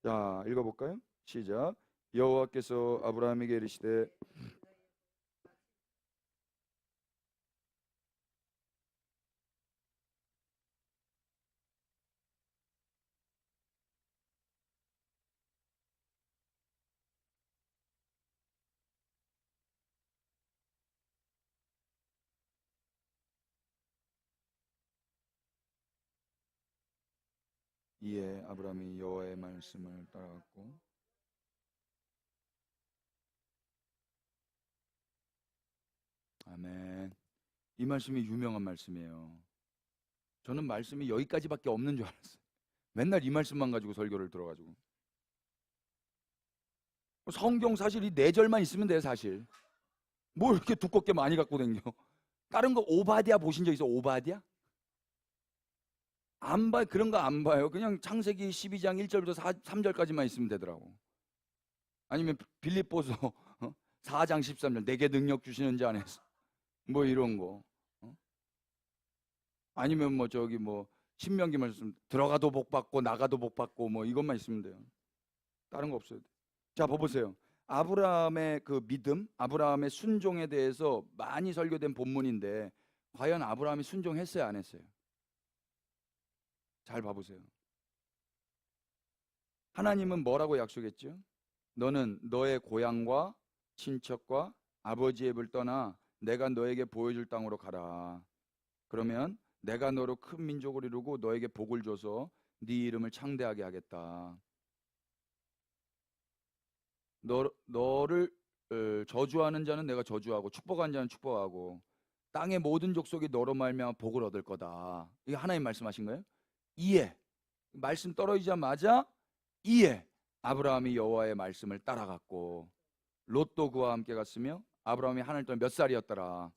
Speaker 2: 자, 읽어볼까요? 시작. 여호와께서 아브라함에게 이르시되 이에 아브라함이 여호와의 말씀을 따라갔고 아멘. 이 말씀이 유명한 말씀이에요. 저는 말씀이 여기까지밖에 없는 줄 알았어요. 맨날 이 말씀만 가지고 설교를 들어가지고. 성경 사실 이 4절만 있으면 돼요, 사실. 뭐 이렇게 두껍게 많이 갖고 다녀. 다른 거 오바댜 보신 적 있어? 오바댜? 안 봐요. 그런 거 안 봐요. 그냥 창세기 12장 1절부터 3절까지만 있으면 되더라고. 아니면 빌립보서 4장 13절 내게 능력 주시는 자 안에서 뭐 이런 거. 아니면 뭐 저기 뭐 신명기 말씀 들어가도 복 받고 나가도 복 받고 뭐 이것만 있으면 돼요. 다른 거 없어요. 자, 봐보세요. 아브라함의 그 믿음, 아브라함의 순종에 대해서 많이 설교된 본문인데 과연 아브라함이 순종했어요, 안 했어요? 잘 봐보세요. 하나님은 뭐라고 약속했죠? 너는 너의 고향과 친척과 아버지의 집을 떠나 내가 너에게 보여줄 땅으로 가라. 그러면 내가 너로 큰 민족을 이루고 너에게 복을 줘서 네 이름을 창대하게 하겠다. 너를 저주하는 자는 내가 저주하고 축복하는 자는 축복하고 땅의 모든 족속이 너로 말미암아 복을 얻을 거다. 이게 하나님 말씀하신 거예요? 이에 말씀 떨어지자마자 이에 아브라함이 여호와의 말씀을 따라갔고 롯도 그와 함께 갔으며 아브라함이 하늘 동안 몇 살이었더라.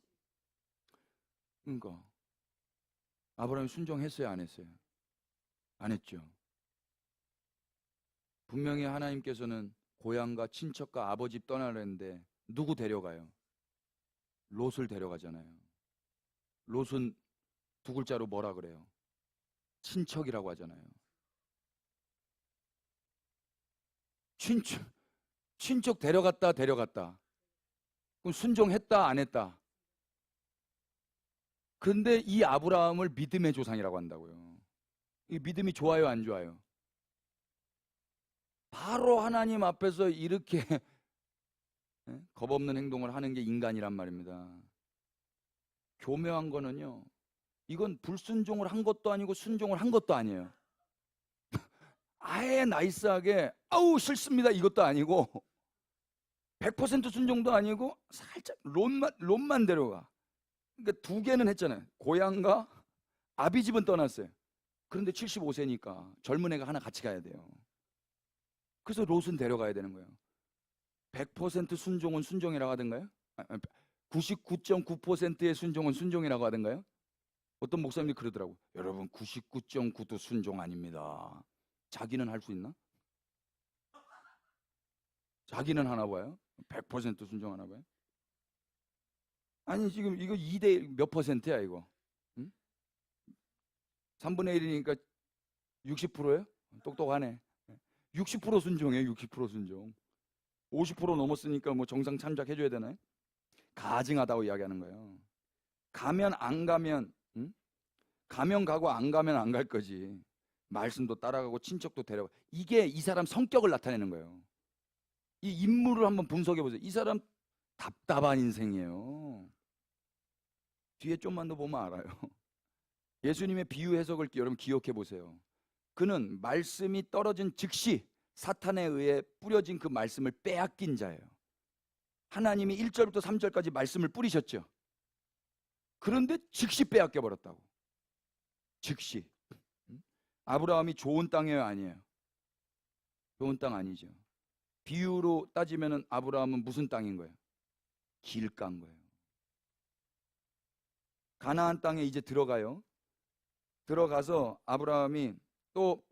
Speaker 2: 그러니까 아브라함이 순종했어요, 안 했어요? 안 했죠. 분명히 하나님께서는 고향과 친척과 아버지 집 떠나려는데 누구 데려가요? 롯을 데려가잖아요. 롯은 두 글자로 뭐라 그래요? 친척이라고 하잖아요. 친척 데려갔다. 그럼 순종했다 안 했다? 근데 이 아브라함을 믿음의 조상이라고 한다고요. 이 믿음이 좋아요 안 좋아요? 바로 하나님 앞에서 이렇게 겁없는 행동을 하는 게 인간이란 말입니다. 교묘한 거는요, 이건 불순종을 한 것도 아니고 순종을 한 것도 아니에요. 아예 나이스하게 아우 싫습니다 이것도 아니고 100% 순종도 아니고 살짝 롯만 데려가. 그러니까 두 개는 했잖아요. 고향과 아비 집은 떠났어요. 그런데 75세니까 젊은 애가 하나 같이 가야 돼요. 그래서 롯은 데려가야 되는 거예요. 100% 순종은 순종이라고 하던가요? 99.9%의 순종은 순종이라고 하던가요? 어떤 목사님이 그러더라고요. 여러분 99.9도 순종 아닙니다. 자기는 할 수 있나? 자기는 하나 봐요? 100% 순종하나 봐요? 아니 지금 이거 2대 몇 퍼센트야 이거? 응? 3분의 1이니까 60%예요? 똑똑하네. 60% 순종이에요. 60% 순종. 50% 넘었으니까 뭐 정상 참작해줘야 되나요? 가증하다고 이야기하는 거예요. 가면 안 가면, 응? 가면 가고 안 가면 안 갈 거지. 말씀도 따라가고 친척도 데려가. 이게 이 사람 성격을 나타내는 거예요. 이 인물을 한번 분석해 보세요. 이 사람 답답한 인생이에요. 뒤에 좀만 더 보면 알아요. 예수님의 비유 해석을 여러분 기억해 보세요. 그는 말씀이 떨어진 즉시 사탄에 의해 뿌려진 그 말씀을 빼앗긴 자예요. 하나님이 1절부터 3절까지 말씀을 뿌리셨죠. 그런데 즉시 빼앗겨 버렸다고. 즉시. 아브라함이 좋은 땅이에요, 아니에요? 좋은 땅 아니죠. 비유로 따지면 아브라함은 무슨 땅인 거예요? 길가인 거예요. 가나안 땅에 이제 들어가요. 들어가서 아브라함이 또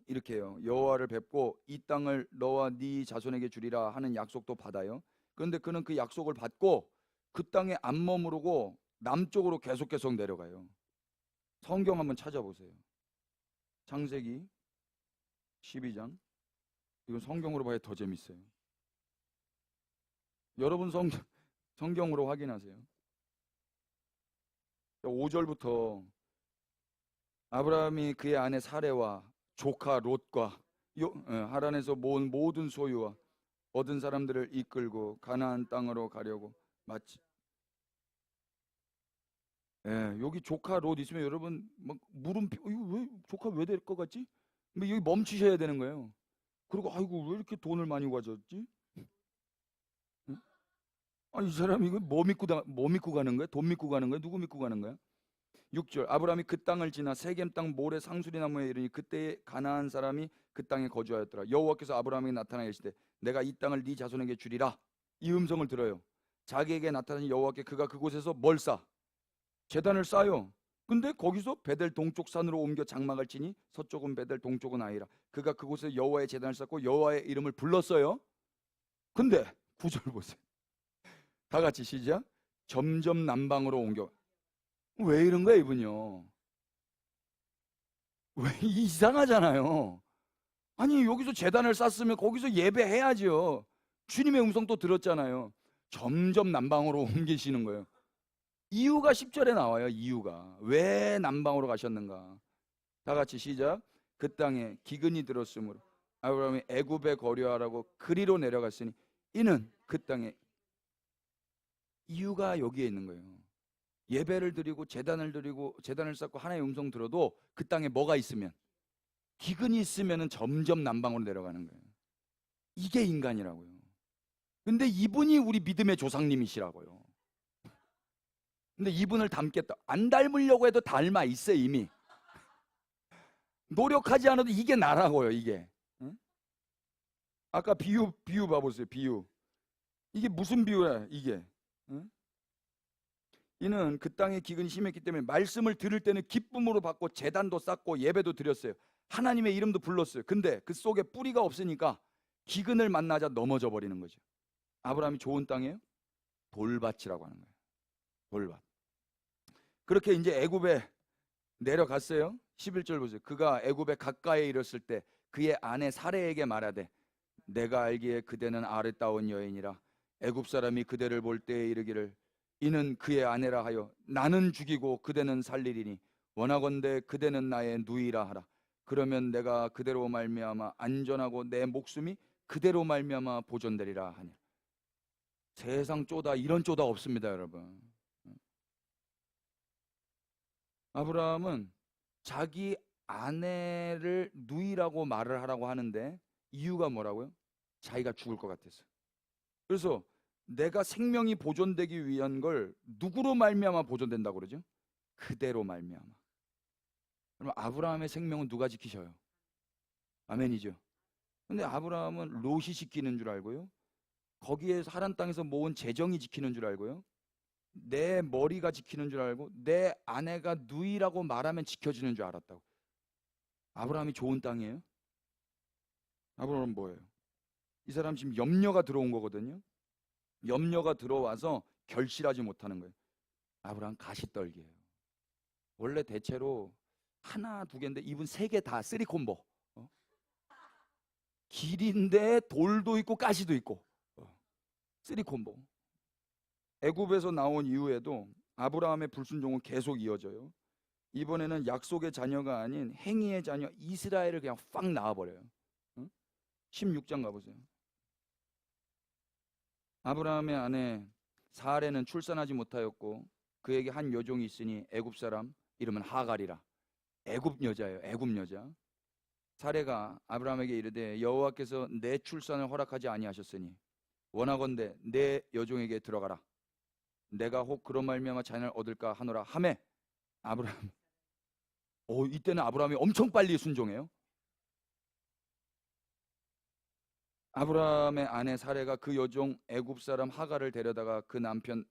Speaker 2: 이렇게 해요. 여호와를 뵙고 이 땅을 너와 네 자손에게 주리라 하는 약속도 받아요. 그런데 그는 그 약속을 받고 그 땅에 안 머무르고 남쪽으로 계속 내려가요. 성경 한번 찾아보세요. 창세기 12장. 이건 성경으로 봐야 더 재밌어요. 여러분 성경으로 확인하세요. 5절부터 아브라함이 그의 아내 사레와 조카 롯과 하란에서 모은 모든 소유와 얻은 사람들을 이끌고 가나안 땅으로 가려고 마치 여기 조카 롯 있으면 여러분 막 물음표 이거 왜 조카 왜 될 것 같지? 근데 여기 멈추셔야 되는 거예요. 그리고 아이고 왜 이렇게 돈을 많이 가졌지? 응? 이 사람 이거 뭐 믿고 가는 거야? 돈 믿고 가는 거야? 누구 믿고 가는 거야? 6절 아브라함이 그 땅을 지나 세겜 땅 모래 상수리 나무에 이르니 그때에 가나안 사람이 그 땅에 거주하였더라. 여호와께서 아브라함에게 나타나 계시되 내가 이 땅을 네 자손에게 주리라. 이 음성을 들어요. 자기에게 나타나신 여호와께 그가 그곳에서 뭘 쌓아? 제단을 쌓아요. 근데 거기서 베델 동쪽 산으로 옮겨 장막을 치니 서쪽은 베델 동쪽은 아이라. 그가 그곳에 여호와의 제단을 쌓고 여호와의 이름을 불렀어요. 근데 9절 보세요. 다 같이 시작. 점점 남방으로 옮겨. 왜 이런 거야 이분요? 왜 이상하잖아요. 아니 여기서 제단을 쌓았으면 거기서 예배해야죠. 주님의 음성 또 들었잖아요. 점점 남방으로 옮기시는 거예요. 이유가 10절에 나와요. 이유가 왜 남방으로 가셨는가? 다 같이 시작. 그 땅에 기근이 들었으므로 아브라함이 애굽에 거류하라고 그리로 내려갔으니 이는 그 땅에 이유가 여기에 있는 거예요. 예배를 드리고 제단을 쌓고 하나님의 음성 들어도 그 땅에 뭐가 있으면, 기근이 있으면은 점점 남방으로 내려가는 거예요. 이게 인간이라고요. 근데 이분이 우리 믿음의 조상님이시라고요. 근데 이분을 닮겠다. 안 닮으려고 해도 닮아 있어요, 이미. 노력하지 않아도 이게 나라고요, 이게. 응? 아까 비유 봐보세요, 비유. 이게 무슨 비유야, 이게. 응? 이는 그 땅에 기근이 심했기 때문에 말씀을 들을 때는 기쁨으로 받고 제단도 쌓고 예배도 드렸어요. 하나님의 이름도 불렀어요. 근데 그 속에 뿌리가 없으니까 기근을 만나자 넘어져 버리는 거죠. 아브라함이 좋은 땅이에요? 돌밭이라고 하는 거예요. 돌밭. 그렇게 이제 애굽에 내려갔어요. 11절 보세요. 그가 애굽에 가까이 이르렀을 때 그의 아내 사레에게 말하되 내가 알기에 그대는 아름다운 여인이라 애굽 사람이 그대를 볼 때에 이르기를 이는 그의 아내라 하여 나는 죽이고 그대는 살리리니 원하건대 그대는 나의 누이라 하라. 그러면 내가 그대로 말미암아 안전하고 내 목숨이 그대로 말미암아 보존되리라 하니. 세상 쪼다 이런 쪼다 없습니다, 여러분. 아브라함은 자기 아내를 누이라고 말을 하라고 하는데 이유가 뭐라고요? 자기가 죽을 것 같아서. 그래서 내가 생명이 보존되기 위한 걸 누구로 말미암아 보존된다고 그러죠? 그대로 말미암아. 그럼 아브라함의 생명은 누가 지키셔요? 아멘이죠. 근데 아브라함은 롯이 지키는 줄 알고요. 거기에 하란 땅에서 모은 재정이 지키는 줄 알고요. 내 머리가 지키는 줄 알고 내 아내가 누이라고 말하면 지켜주는 줄 알았다고. 아브라함이 좋은 땅이에요? 아브라함은 뭐예요? 이 사람 지금 염려가 들어온 거거든요. 염려가 들어와서 결실하지 못하는 거예요. 아브라함 가시떨기예요. 원래 대체로 하나 두 개인데 이분 세 개 다 쓰리콤보. 길인데 돌도 있고 가시도 있고. 쓰리콤보. 애굽에서 나온 이후에도 아브라함의 불순종은 계속 이어져요. 이번에는 약속의 자녀가 아닌 행위의 자녀 이스라엘을 그냥 팍 낳아버려요. 16장 가보세요. 아브라함의 아내 사레는 출산하지 못하였고 그에게 한 여종이 있으니 애굽 사람 이름은 하갈이라. 애굽 여자예요. 애굽 여자. 사레가 아브라함에게 이르되 여호와께서 내 출산을 허락하지 아니하셨으니 원하건대 내 여종에게 들어가라. 내가 혹 그런 말미암아 자녀를 얻을까 하노라 하매 아브라함. 이때는 아브라함이 엄청 빨리 순종해요. 아브라함의 아내 사레가 그 여종 애굽 사람 하갈을 데려다가 그 남편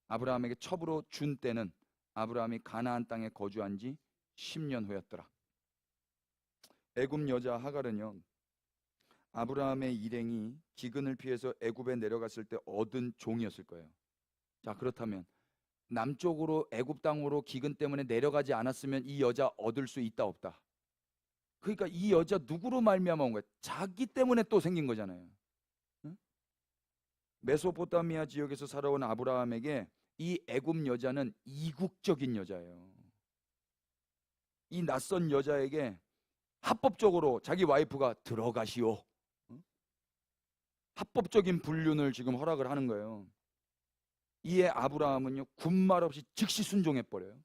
Speaker 2: 아브라함에게 첩으로 준 때는 아브라함이 가나안 땅에 거주한 지 10년 후였더라. 애굽 여자 하갈은요, 아브라함의 일행이 기근을 피해서 애굽에 내려갔을 때 얻은 종이었을 거예요. 자, 그렇다면 남쪽으로 애굽 땅으로 기근 때문에 내려가지 않았으면 이 여자 얻을 수 있다 없다? 그러니까 이 여자 누구로 말미암아 온 거야? 자기 때문에 또 생긴 거잖아요. 응? 메소포타미아 지역에서 살아온 아브라함에게 이 애굽 여자는 이국적인 여자예요. 이 낯선 여자에게 합법적으로 자기 와이프가 들어가시오. 응? 합법적인 불륜을 지금 허락을 하는 거예요. 이에 아브라함은요, 군말 없이 즉시 순종해버려요.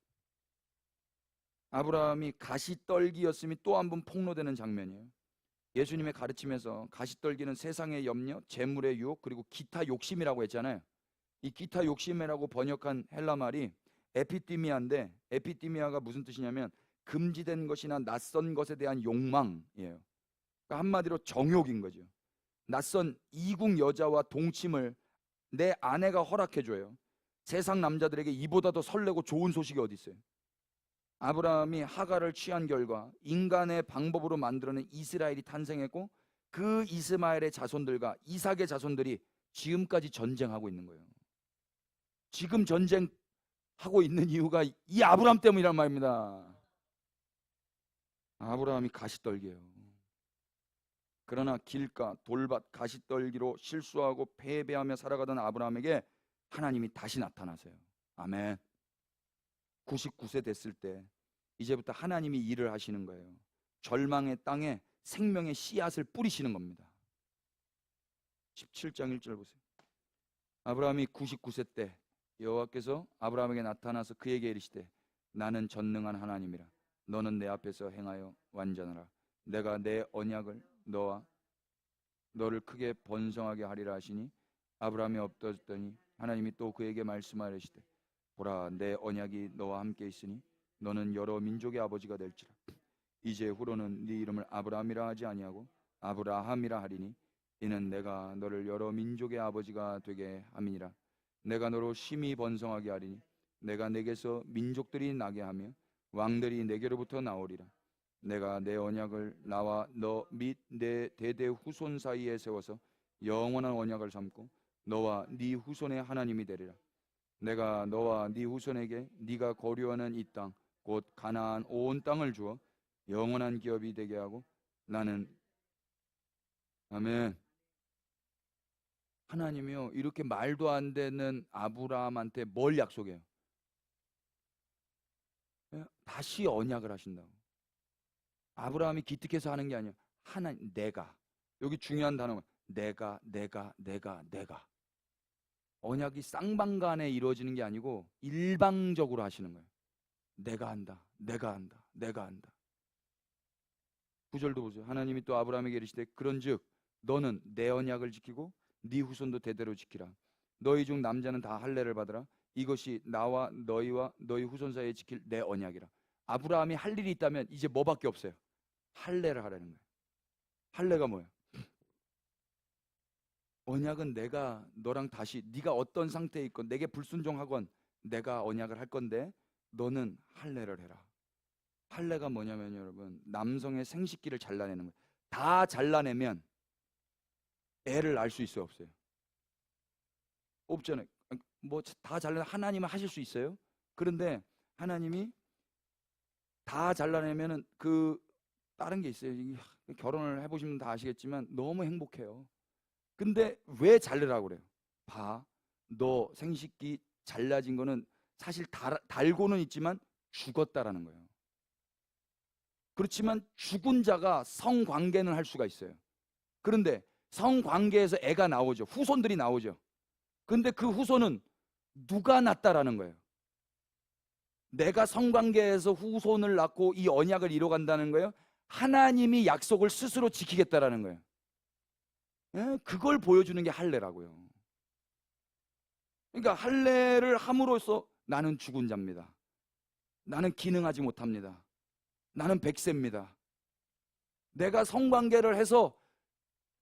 Speaker 2: 아브라함이 가시떨기였음이 또 한 번 폭로되는 장면이에요. 예수님의 가르침에서 가시떨기는 세상의 염려, 재물의 유혹, 그리고 기타 욕심이라고 했잖아요. 이 기타 욕심이라고 번역한 헬라 말이 에피티미아인데, 에피티미아가 무슨 뜻이냐면 금지된 것이나 낯선 것에 대한 욕망이에요. 그러니까 한마디로 정욕인 거죠. 낯선 이국 여자와 동침을 내 아내가 허락해줘요. 세상 남자들에게 이보다 더 설레고 좋은 소식이 어디 있어요? 아브라함이 하갈을 취한 결과 인간의 방법으로 만들어낸 이스라엘이 탄생했고 그 이스마엘의 자손들과 이삭의 자손들이 지금까지 전쟁하고 있는 거예요. 지금 전쟁하고 있는 이유가 이 아브라함 때문이란 말입니다. 아브라함이 가시떨기예요. 그러나 길가, 돌밭, 가시떨기로 실수하고 패배하며 살아가던 아브라함에게 하나님이 다시 나타나세요. 아멘. 99세 됐을 때 이제부터 하나님이 일을 하시는 거예요. 절망의 땅에 생명의 씨앗을 뿌리시는 겁니다. 17장 1절 보세요. 아브라함이 99세 때 여호와께서 아브라함에게 나타나서 그에게 이르시되 나는 전능한 하나님이라. 너는 내 앞에서 행하여 완전하라. 내가 내 언약을 너와 너를 크게 번성하게 하리라 하시니 아브라함이 엎드졌더니 하나님이 또 그에게 말씀하시되 보라 내 언약이 너와 함께 있으니 너는 여러 민족의 아버지가 될지라. 이제 후로는 네 이름을 아브라함이라 하지 아니하고 아브라함이라 하리니 이는 내가 너를 여러 민족의 아버지가 되게 함이니라. 내가 너로 심히 번성하게 하리니 내가 내게서 민족들이 나게 하며 왕들이 내게로부터 나오리라. 내가 내 언약을 나와 너 및 내 대대 후손 사이에 세워서 영원한 언약을 삼고 너와 네 후손의 하나님이 되리라. 내가 너와 네 후손에게 네가 거류하는 이 땅 곧 가나안 온 땅을 주어 영원한 기업이 되게 하고 나는 아멘. 하나님이요 이렇게 말도 안 되는 아브라함한테 뭘 약속해요? 다시 언약을 하신다고. 아브라함이 기특해서 하는 게 아니에요. 하나님 내가 여기 중요한 단어가 내가 언약이 쌍방간에 이루어지는 게 아니고 일방적으로 하시는 거예요. 내가 한다. 9절도 보세요. 하나님이 또 아브라함에게 이르시되 그런즉 너는 내 언약을 지키고 네 후손도 대대로 지키라. 너희 중 남자는 다 할례를 받으라. 이것이 나와 너희와 너희 후손 사이에 지킬 내 언약이라. 아브라함이 할 일이 있다면 이제 뭐밖에 없어요? 할례를 하라는 거예요. 할례가 뭐예요? 언약은 내가 너랑 다시 네가 어떤 상태에 있건 내게 불순종하건 내가 언약을 할 건데 너는 할례를 해라. 할례가 뭐냐면 여러분 남성의 생식기를 잘라내는 거예요. 다 잘라내면 애를 낳을 수 있어요, 없어요? 없잖아요. 뭐 다 잘라 하나님은 하실 수 있어요. 그런데 하나님이 다 잘라내면은 그 다른 게 있어요. 결혼을 해보시면 다 아시겠지만 너무 행복해요. 근데 왜 자르라고 그래요? 봐, 너 생식기 잘라진 거는 사실 달고는 있지만 죽었다라는 거예요. 그렇지만 죽은 자가 성관계는 할 수가 있어요. 그런데 성관계에서 애가 나오죠. 후손들이 나오죠. 근데 그 후손은 누가 낳았다라는 거예요. 내가 성관계에서 후손을 낳고 이 언약을 이뤄간다는 거예요. 하나님이 약속을 스스로 지키겠다라는 거예요. 예? 그걸 보여주는 게 할례라고요. 그러니까 할례를 함으로써 나는 죽은 자입니다. 나는 기능하지 못합니다. 나는 백세입니다. 내가 성관계를 해서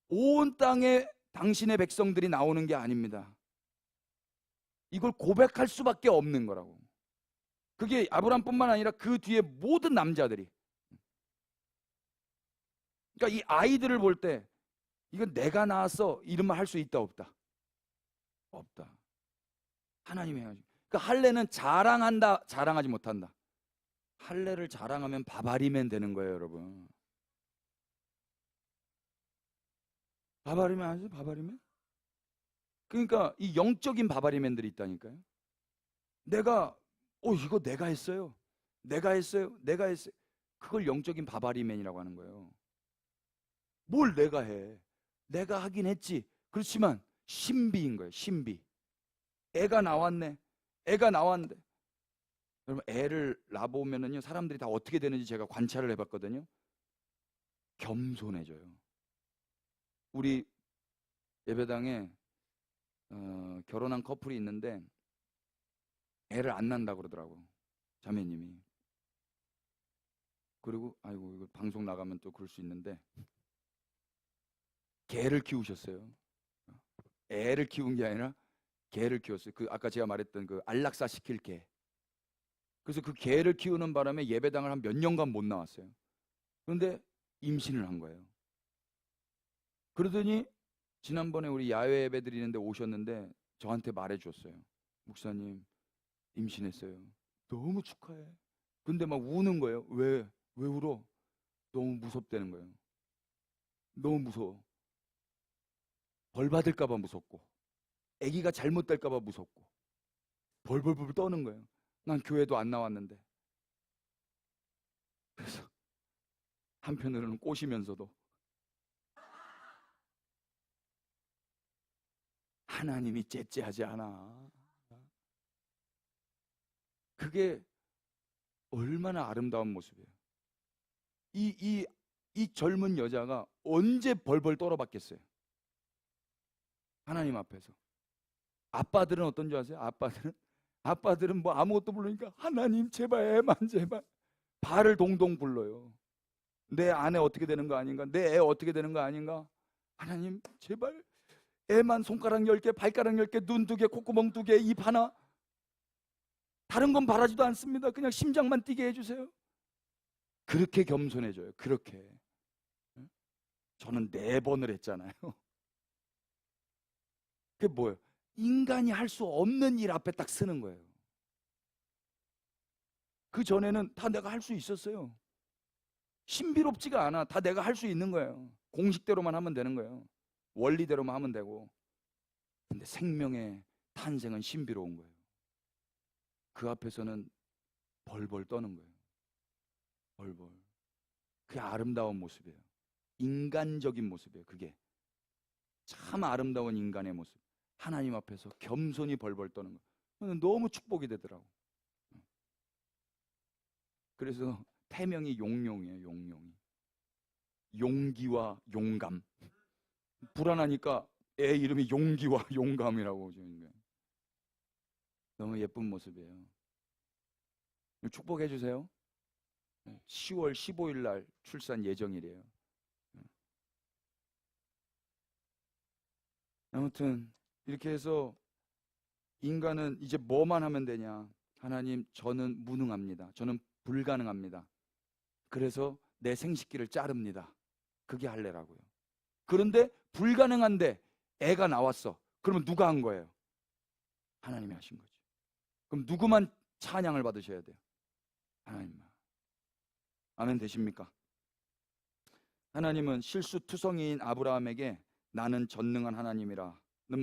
Speaker 2: 온 땅에 당신의 백성들이 나오는 게 아닙니다. 이걸 고백할 수밖에 없는 거라고. 그게 아브라함뿐만 아니라 그 뒤에 모든 남자들이. 그러니까 이 아이들을 볼 때 이건 내가 낳았어 이런 말 할 수 있다 없다? 없다. 하나님이 해야지. 그러니까 할례는 자랑한다 자랑하지 못한다. 할례를 자랑하면 바바리맨 되는 거예요, 여러분. 바바리맨 아시죠? 바바리맨? 그러니까 이 영적인 바바리맨들이 있다니까요. 이거 내가 했어요. 내가 했어요. 그걸 영적인 바바리맨이라고 하는 거예요. 뭘 내가 해? 내가 하긴 했지. 그렇지만 신비인 거예요. 신비. 애가 나왔네. 여러분 애를 낳아보면은요 사람들이 다 어떻게 되는지 제가 관찰을 해봤거든요. 겸손해져요. 우리 예배당에 결혼한 커플이 있는데 애를 안 낳는다고 그러더라고 자매님이. 그리고 아이고 이거 방송 나가면 또 그럴 수 있는데 개를 키우셨어요. 애를 키운 게 아니라 개를 키웠어요. 그 아까 제가 말했던 그 안락사 시킬 개. 그래서 그 개를 키우는 바람에 예배당을 한 몇 년간 못 나왔어요. 그런데 임신을 한 거예요. 그러더니 지난번에 우리 야외 예배 드리는데 오셨는데 저한테 말해줬어요. 목사님 임신했어요. 너무 축하해. 근데 막 우는 거예요. 왜 울어? 너무 무섭다는 거예요. 너무 무서워. 벌 받을까 봐 무섭고 아기가 잘못될까 봐 무섭고 벌벌벌 떠는 거예요. 난 교회도 안 나왔는데. 그래서 한편으로는 꼬시면서도 하나님이 째째하지 않아. 그게 얼마나 아름다운 모습이에요. 이 젊은 여자가 언제 벌벌 떨어봤겠어요? 하나님 앞에서. 아빠들은 어떤 줄 아세요? 아빠들은 뭐 아무것도 모르니까 하나님 제발 애만 제발 발을 동동 굴러요. 내 아내 어떻게 되는 거 아닌가? 내 애 어떻게 되는 거 아닌가? 하나님 제발 애만 손가락 10개, 발가락 10개, 눈 2개, 콧구멍 2개, 입 하나. 다른 건 바라지도 않습니다. 그냥 심장만 뛰게 해주세요. 그렇게 겸손해져요. 그렇게. 저는 4번을 했잖아요. 그게 뭐예요? 인간이 할 수 없는 일 앞에 딱 쓰는 거예요. 그 전에는 다 내가 할 수 있었어요. 신비롭지가 않아. 다 내가 할 수 있는 거예요. 공식대로만 하면 되는 거예요. 원리대로만 하면 되고. 근데 생명의 탄생은 신비로운 거예요. 그 앞에서는 벌벌 떠는 거예요. 벌벌. 그게 아름다운 모습이에요. 인간적인 모습이에요. 그게 참 아름다운 인간의 모습. 하나님 앞에서 겸손히 벌벌 떠는 거. 너무 축복이 되더라고. 그래서 태명이 용용이에요. 용용이. 용기와 용감. 불안하니까 애 이름이 용기와 용감이라고 지은 거예요. 너무 예쁜 모습이에요. 축복해 주세요. 10월 15일 날 출산 예정일이에요. 아무튼 이렇게 해서 인간은 이제 뭐만 하면 되냐? 하나님, 저는 무능합니다. 저는 불가능합니다. 그래서 내 생식기를 자릅니다. 그게 할례라고요. 그런데 불가능한데 애가 나왔어. 그러면 누가 한 거예요? 하나님이 하신 거죠. 그럼 누구만 찬양을 받으셔야 돼요? 하나님만. 아멘 되십니까? 하나님은 실수투성이인 아브라함에게 나는 전능한 하나님이라는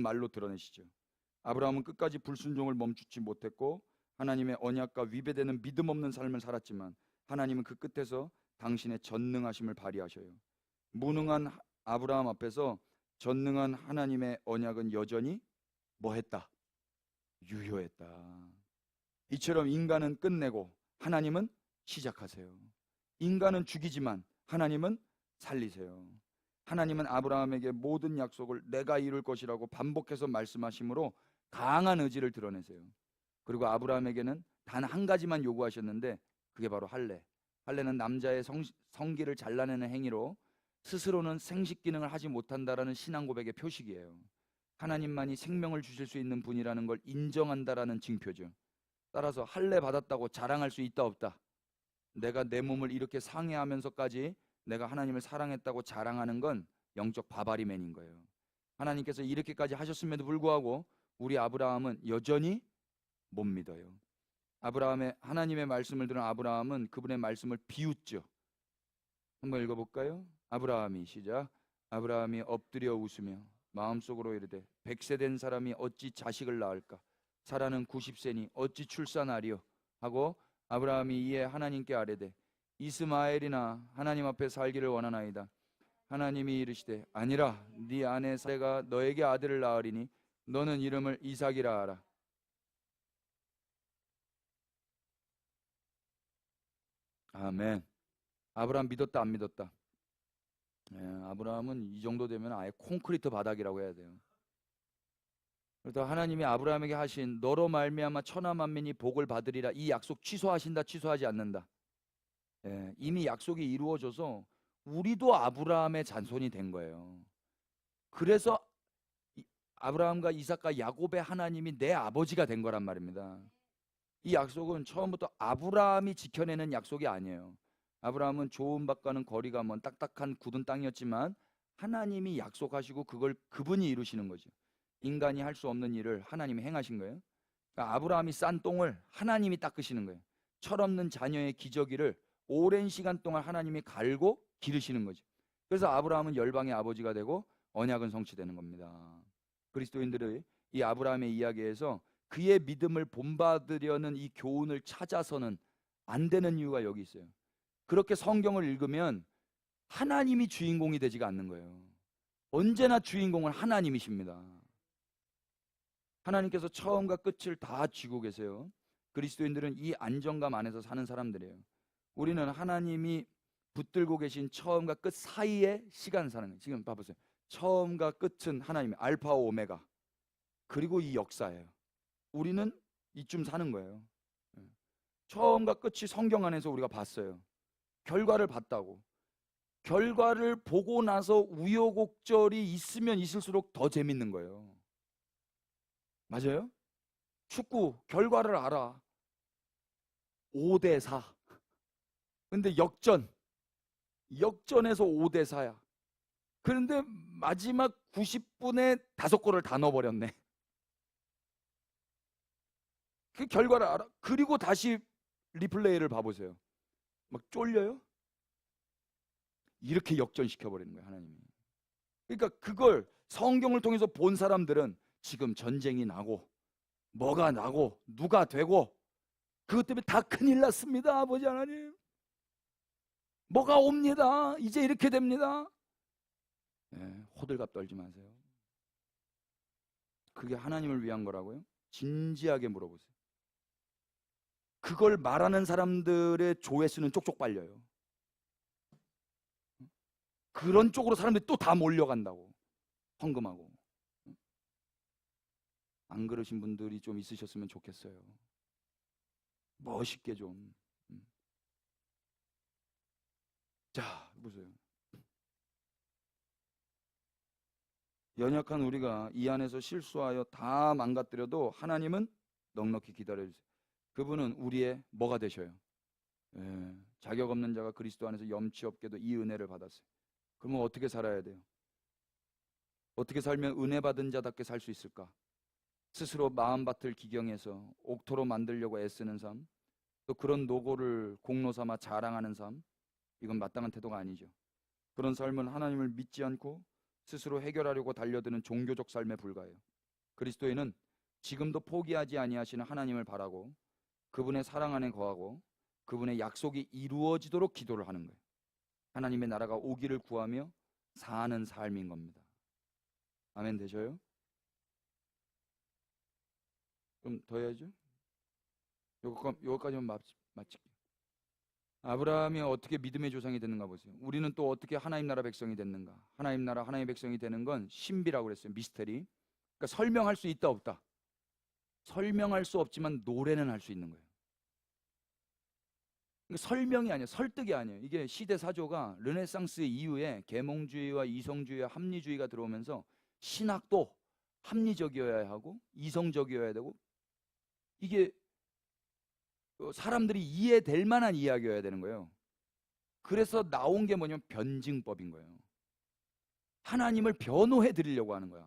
Speaker 2: 말로 드러내시죠. 아브라함은 끝까지 불순종을 멈추지 못했고 하나님의 언약과 위배되는 믿음 없는 삶을 살았지만 하나님은 그 끝에서 당신의 전능하심을 발휘하셔요. 무능한 아브라함 앞에서 전능한 하나님의 언약은 여전히 뭐 했다? 유효했다. 이처럼 인간은 끝내고 하나님은 시작하세요. 인간은 죽이지만 하나님은 살리세요. 하나님은 아브라함에게 모든 약속을 내가 이룰 것이라고 반복해서 말씀하심으로 강한 의지를 드러내세요. 그리고 아브라함에게는 단 한 가지만 요구하셨는데 그게 바로 할례. 할례는 남자의 성기를 잘라내는 행위로 스스로는 생식 기능을 하지 못한다라는 신앙 고백의 표식이에요. 하나님만이 생명을 주실 수 있는 분이라는 걸 인정한다라는 징표죠. 따라서 할례 받았다고 자랑할 수 있다 없다? 내가 내 몸을 이렇게 상해하면서까지 내가 하나님을 사랑했다고 자랑하는 건 영적 바바리맨인 거예요. 하나님께서 이렇게까지 하셨음에도 불구하고 우리 아브라함은 여전히 못 믿어요. 하나님의 말씀을 들은 아브라함은 그분의 말씀을 비웃죠. 한번 읽어볼까요? 아브라함이 시작. 아브라함이 엎드려 웃으며 마음속으로 이르되 100세 된 사람이 어찌 자식을 낳을까? 사라는 90세니 어찌 출산하리요? 하고 아브라함이 이에 하나님께 아뢰되 이스마엘이나 하나님 앞에 살기를 원하나이다. 하나님이 이르시되 아니라 네 아내 사레가 너에게 아들을 낳으리니 너는 이름을 이삭이라 하라. 아멘. 아브라함 믿었다 안 믿었다? 아브라함은 이 정도 되면 아예 콘크리트 바닥이라고 해야 돼요. 그래서 하나님이 아브라함에게 하신 너로 말미암아 천하 만민이 복을 받으리라 이 약속 취소하신다 취소하지 않는다? 이미 약속이 이루어져서 우리도 아브라함의 잔손이 된 거예요. 그래서 아브라함과 이삭과 야곱의 하나님이 내 아버지가 된 거란 말입니다. 이 약속은 처음부터 아브라함이 지켜내는 약속이 아니에요. 아브라함은 좋은 밭과는 거리가 먼 딱딱한 굳은 땅이었지만 하나님이 약속하시고 그걸 그분이 이루시는 거죠. 인간이 할 수 없는 일을 하나님이 행하신 거예요. 그러니까 아브라함이 싼 똥을 하나님이 닦으시는 거예요. 철없는 자녀의 기저귀를 오랜 시간 동안 하나님이 갈고 기르시는 거죠. 그래서 아브라함은 열방의 아버지가 되고 언약은 성취되는 겁니다. 그리스도인들의 이 아브라함의 이야기에서 그의 믿음을 본받으려는 이 교훈을 찾아서는 안 되는 이유가 여기 있어요. 그렇게 성경을 읽으면 하나님이 주인공이 되지가 않는 거예요. 언제나 주인공은 하나님이십니다. 하나님께서 처음과 끝을 다 쥐고 계세요. 그리스도인들은 이 안정감 안에서 사는 사람들이에요. 우리는 하나님이 붙들고 계신 처음과 끝 사이의 시간 사는 거예요. 지금 봐보세요. 처음과 끝은 하나님의 알파와 오메가, 그리고 이 역사예요. 우리는 이쯤 사는 거예요. 처음과 끝이 성경 안에서 우리가 봤어요. 결과를 봤다고. 결과를 보고 나서 우여곡절이 있으면 있을수록 더 재밌는 거예요. 맞아요? 축구 결과를 알아. 5대4. 근데 역전에서 5대4야. 그런데 마지막 90분에 5골을 다 넣어버렸네. 그 결과를 알아. 그리고 다시 리플레이를 봐보세요. 막 쫄려요? 이렇게 역전시켜버리는 거예요, 하나님이. 그러니까 그걸 성경을 통해서 본 사람들은 지금 전쟁이 나고 뭐가 나고 누가 되고 그것 때문에 다 큰일 났습니다, 아버지 하나님. 뭐가 옵니다. 이제 이렇게 됩니다. 호들갑 떨지 마세요. 그게 하나님을 위한 거라고요? 진지하게 물어보세요. 그걸 말하는 사람들의 조회수는 쪽쪽 빨려요. 그런 쪽으로 사람들이 또 다 몰려간다고. 헌금하고. 안 그러신 분들이 좀 있으셨으면 좋겠어요. 멋있게 좀. 자, 보세요. 연약한 우리가 이 안에서 실수하여 다 망가뜨려도 하나님은 넉넉히 기다려주세요. 그분은 우리의 뭐가 되셔요? 자격 없는 자가 그리스도 안에서 염치 없게도 이 은혜를 받았어요. 그러면 어떻게 살아야 돼요? 어떻게 살면 은혜 받은 자답게 살 수 있을까? 스스로 마음밭을 기경해서 옥토로 만들려고 애쓰는 삶, 또 그런 노고를 공로 삼아 자랑하는 삶, 이건 마땅한 태도가 아니죠. 그런 삶은 하나님을 믿지 않고 스스로 해결하려고 달려드는 종교적 삶에 불과해요. 그리스도인은 지금도 포기하지 아니하시는 하나님을 바라고 그분의 사랑 안에 거하고 그분의 약속이 이루어지도록 기도를 하는 거예요. 하나님의 나라가 오기를 구하며 사는 삶인 겁니다. 아멘 되셔요? 좀 더 해야죠. 요거까지만 마칠게요. 아브라함이 어떻게 믿음의 조상이 됐는가 보세요. 우리는 또 어떻게 하나님 나라 백성이 됐는가? 하나님 나라 하나님의 백성이 되는 건 신비라고 그랬어요. 미스테리. 그러니까 설명할 수 있다 없다. 설명할 수 없지만 노래는 할 수 있는 거예요. 그러니까 설명이 아니에요. 설득이 아니에요. 이게 시대 사조가 르네상스 이후에 계몽주의와 이성주의와 합리주의가 들어오면서 신학도 합리적이어야 하고 이성적이어야 되고 이게 사람들이 이해될 만한 이야기여야 되는 거예요. 그래서 나온 게 뭐냐면 변증법인 거예요. 하나님을 변호해 드리려고 하는 거야.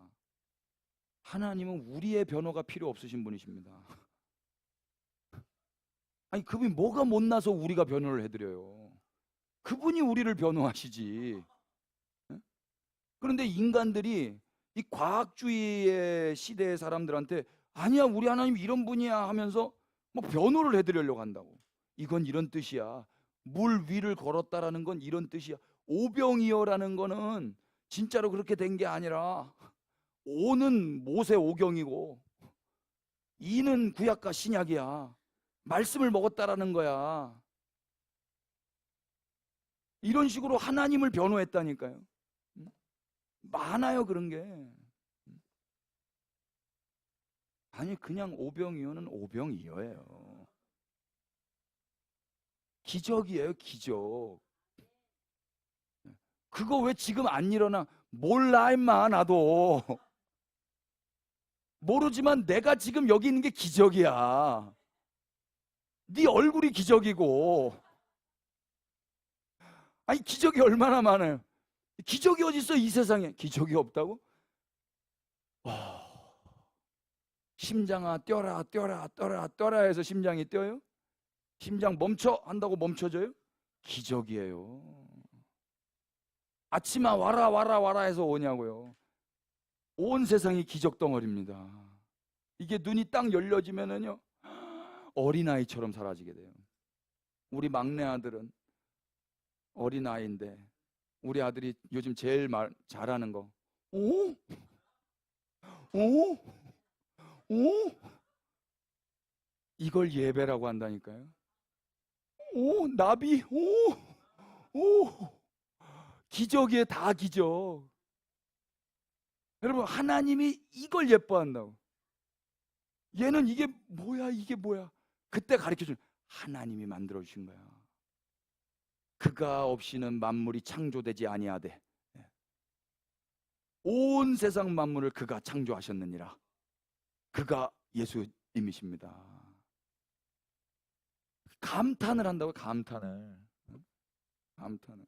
Speaker 2: 하나님은 우리의 변호가 필요 없으신 분이십니다. 아니 그분이 뭐가 못나서 우리가 변호를 해드려요. 그분이 우리를 변호하시지. 그런데 인간들이 이 과학주의의 시대의 사람들한테 아니야 우리 하나님 이런 분이야 하면서 뭐 변호를 해드리려고 한다고. 이건 이런 뜻이야. 물 위를 걸었다라는 건 이런 뜻이야. 오병이어라는 거는 진짜로 그렇게 된 게 아니라 오는 모세 오경이고 이는 구약과 신약이야. 말씀을 먹었다라는 거야. 이런 식으로 하나님을 변호했다니까요. 많아요 그런 게. 아니 그냥 오병이어는 오병이어예요. 기적이에요 기적. 그거 왜 지금 안 일어나? 몰라 임마 나도. 모르지만 내가 지금 여기 있는 게 기적이야. 네 얼굴이 기적이고. 아니 기적이 얼마나 많아요. 기적이 어디 있어 이 세상에. 기적이 없다고? 심장아 뛰어라 뛰어라 뛰어라 뛰어라 해서 심장이 뛰어요? 심장 멈춰 한다고 멈춰져요? 기적이에요. 아침아 와라 와라 와라 해서 오냐고요. 온 세상이 기적 덩어리입니다. 이게 눈이 딱 열려지면은요 어린아이처럼 사라지게 돼요. 우리 막내 아들은 어린아이인데 우리 아들이 요즘 제일 잘하는 거 오? 오? 오? 이걸 예배라고 한다니까요. 오, 나비, 기적이에요, 다 기적. 여러분, 하나님이 이걸 예뻐한다고. 얘는 이게 뭐야, 이게 뭐야. 그때 가르쳐준 하나님이 만들어 주신 거야. 그가 없이는 만물이 창조되지 아니하되 온 세상 만물을 그가 창조하셨느니라. 그가 예수님이십니다. 감탄을 한다고, 감탄을. 감탄을.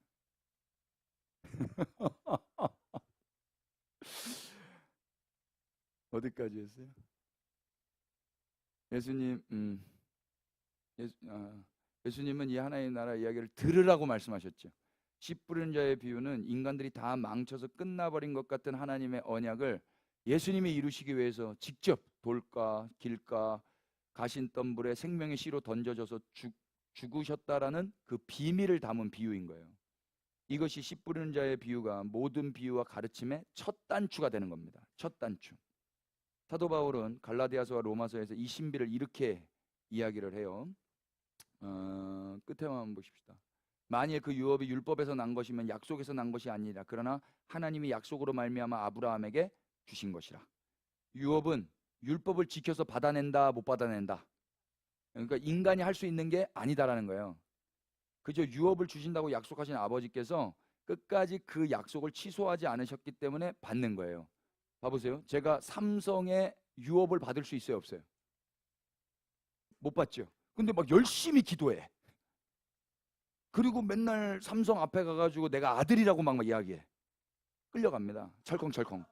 Speaker 2: 어디까지 했어요? 예수님은 이 하나님 나라 이야기를 들으라고 말씀하셨죠. 씨 뿌리는 자의 비유는 인간들이 다 망쳐서 끝나버린 것 같은 하나님의 언약을 예수님이 이루시기 위해서 직접 돌가, 길가, 가신덤불에 생명의 씨로 던져져서 죽으셨다라는 그 비밀을 담은 비유인 거예요. 이것이 씨 뿌리는 자의 비유가 모든 비유와 가르침의 첫 단추가 되는 겁니다. 첫 단추. 사도 바울은 갈라디아서와 로마서에서 이 신비를 이렇게 이야기를 해요. 끝에 한번 보십시다. 만일 그 유업이 율법에서 난 것이면 약속에서 난 것이 아니라 그러나 하나님이 약속으로 말미암아 아브라함에게 주신 것이라. 유업은 율법을 지켜서 받아낸다 못 받아낸다. 그러니까 인간이 할 수 있는 게 아니다라는 거예요. 그저 유업을 주신다고 약속하신 아버지께서 끝까지 그 약속을 취소하지 않으셨기 때문에 받는 거예요. 봐보세요. 제가 삼성의 유업을 받을 수 있어요, 없어요? 못 받죠. 근데 막 열심히 기도해. 그리고 맨날 삼성 앞에 가가지고 내가 아들이라고 막 이야기해. 끌려갑니다. 철컹철컹.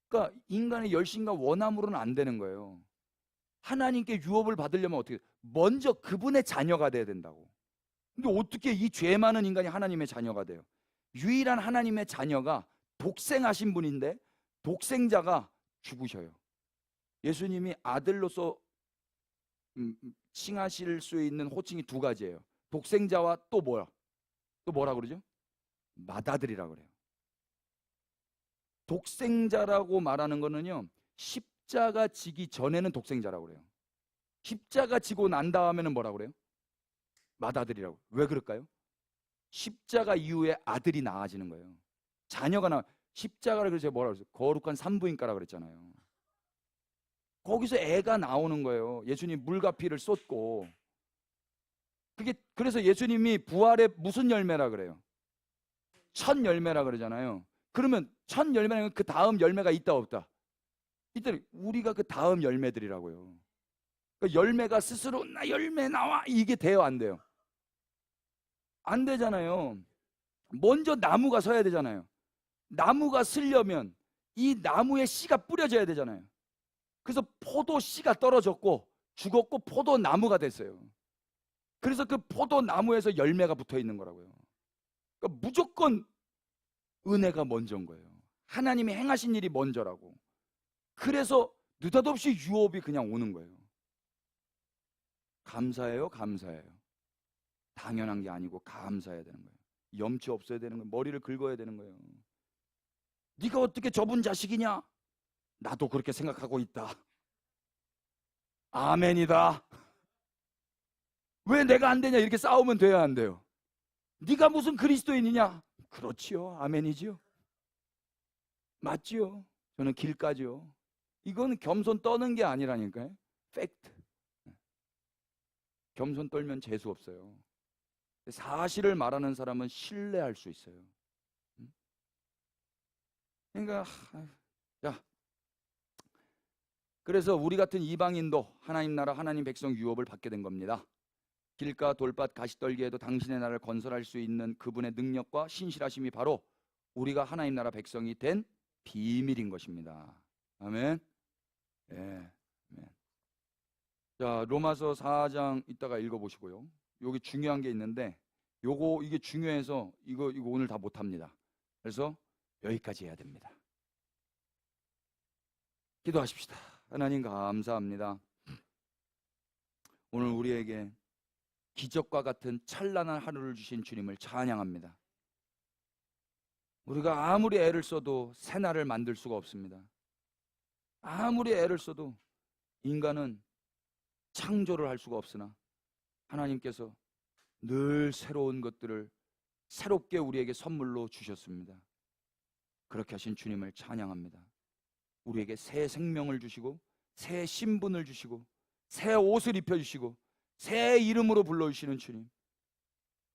Speaker 2: 그러니까 인간의 열심과 원함으로는 안 되는 거예요. 하나님께 유업을 받으려면 어떻게? 먼저 그분의 자녀가 돼야 된다고. 근데 어떻게 이 죄 많은 인간이 하나님의 자녀가 돼요? 유일한 하나님의 자녀가 독생하신 분인데 독생자가 죽으셔요. 예수님이 아들로서 칭하실 수 있는 호칭이 두 가지예요. 독생자와 또 뭐야? 또 뭐라 그러죠? 맏아들이라 그래요. 독생자라고 말하는 거는요, 십자가 지기 전에는 독생자라고 그래요. 십자가 지고 난 다음에는 뭐라 그래요? 맏아들이라고. 왜 그럴까요? 십자가 이후에 아들이 나아지는 거예요. 자녀가 십자가를 그래서 뭐라 그랬어요? 거룩한 산부인과라 그랬잖아요. 거기서 애가 나오는 거예요. 예수님 물과 피를 쏟고. 그래서 예수님이 부활의 무슨 열매라 그래요? 첫 열매라 그러잖아요. 그러면 첫 열매는 그 다음 열매가 있다 없다? 이때 우리가 그 다음 열매들이라고요. 그러니까 열매가 스스로 나 열매 나와 이게 돼요, 안 돼요? 안 되잖아요. 먼저 나무가 서야 되잖아요. 나무가 쓰려면 이 나무에 씨가 뿌려져야 되잖아요. 그래서 포도 씨가 떨어졌고 죽었고 포도 나무가 됐어요. 그래서 그 포도 나무에서 열매가 붙어 있는 거라고요. 그러니까 무조건 은혜가 먼저인 거예요. 하나님이 행하신 일이 먼저라고. 그래서 느닷없이 유업이 그냥 오는 거예요. 감사해요, 감사해요. 당연한 게 아니고 감사해야 되는 거예요. 염치 없어야 되는 거예요. 머리를 긁어야 되는 거예요. 네가 어떻게 저분 자식이냐? 나도 그렇게 생각하고 있다. 아멘이다. 왜 내가 안 되냐? 이렇게 싸우면 돼야 안 돼요? 네가 무슨 그리스도인이냐? 그렇지요. 아멘이지요. 맞지요. 저는 길까지요. 이건 겸손 떠는 게 아니라니까요. 팩트. 겸손 떨면 재수 없어요. 사실을 말하는 사람은 신뢰할 수 있어요. 그러니까 자, 그래서 우리 같은 이방인도 하나님 나라 하나님 백성 유업을 받게 된 겁니다. 길가 돌밭 가시떨기에도 당신의 나라를 건설할 수 있는 그분의 능력과 신실하심이 바로 우리가 하나님 나라 백성이 된 비밀인 것입니다. 아멘. 네. 자, 로마서 4장 이따가 읽어보시고요. 여기 중요한 게 있는데 이게 중요해서 이거 오늘 다 못합니다. 그래서 여기까지 해야 됩니다. 기도하십시다. 하나님 감사합니다. 오늘 우리에게 기적과 같은 찬란한 하루를 주신 주님을 찬양합니다. 우리가 아무리 애를 써도 새날을 만들 수가 없습니다. 아무리 애를 써도 인간은 창조를 할 수가 없으나 하나님께서 늘 새로운 것들을 새롭게 우리에게 선물로 주셨습니다. 그렇게 하신 주님을 찬양합니다. 우리에게 새 생명을 주시고 새 신분을 주시고 새 옷을 입혀주시고 새 이름으로 불러주시는 주님,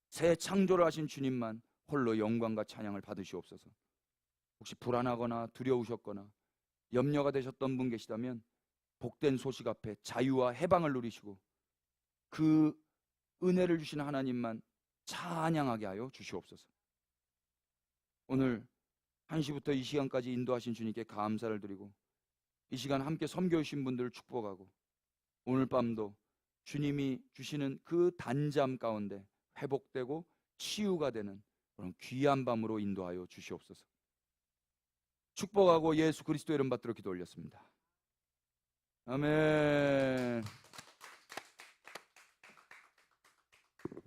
Speaker 2: 새 창조를 하신 주님만 홀로 영광과 찬양을 받으시옵소서. 혹시 불안하거나 두려우셨거나 염려가 되셨던 분 계시다면 복된 소식 앞에 자유와 해방을 누리시고 그 은혜를 주신 하나님만 찬양하게 하여 주시옵소서. 오늘 1시부터 이 시간까지 인도하신 주님께 감사를 드리고 이 시간 함께 섬겨주신 분들을 축복하고 오늘 밤도 주님이 주시는 그 단잠 가운데 회복되고 치유가 되는 그런 귀한 밤으로 인도하여 주시옵소서. 축복하고 예수 그리스도의 이름 받들어 기도 올렸습니다. 아멘.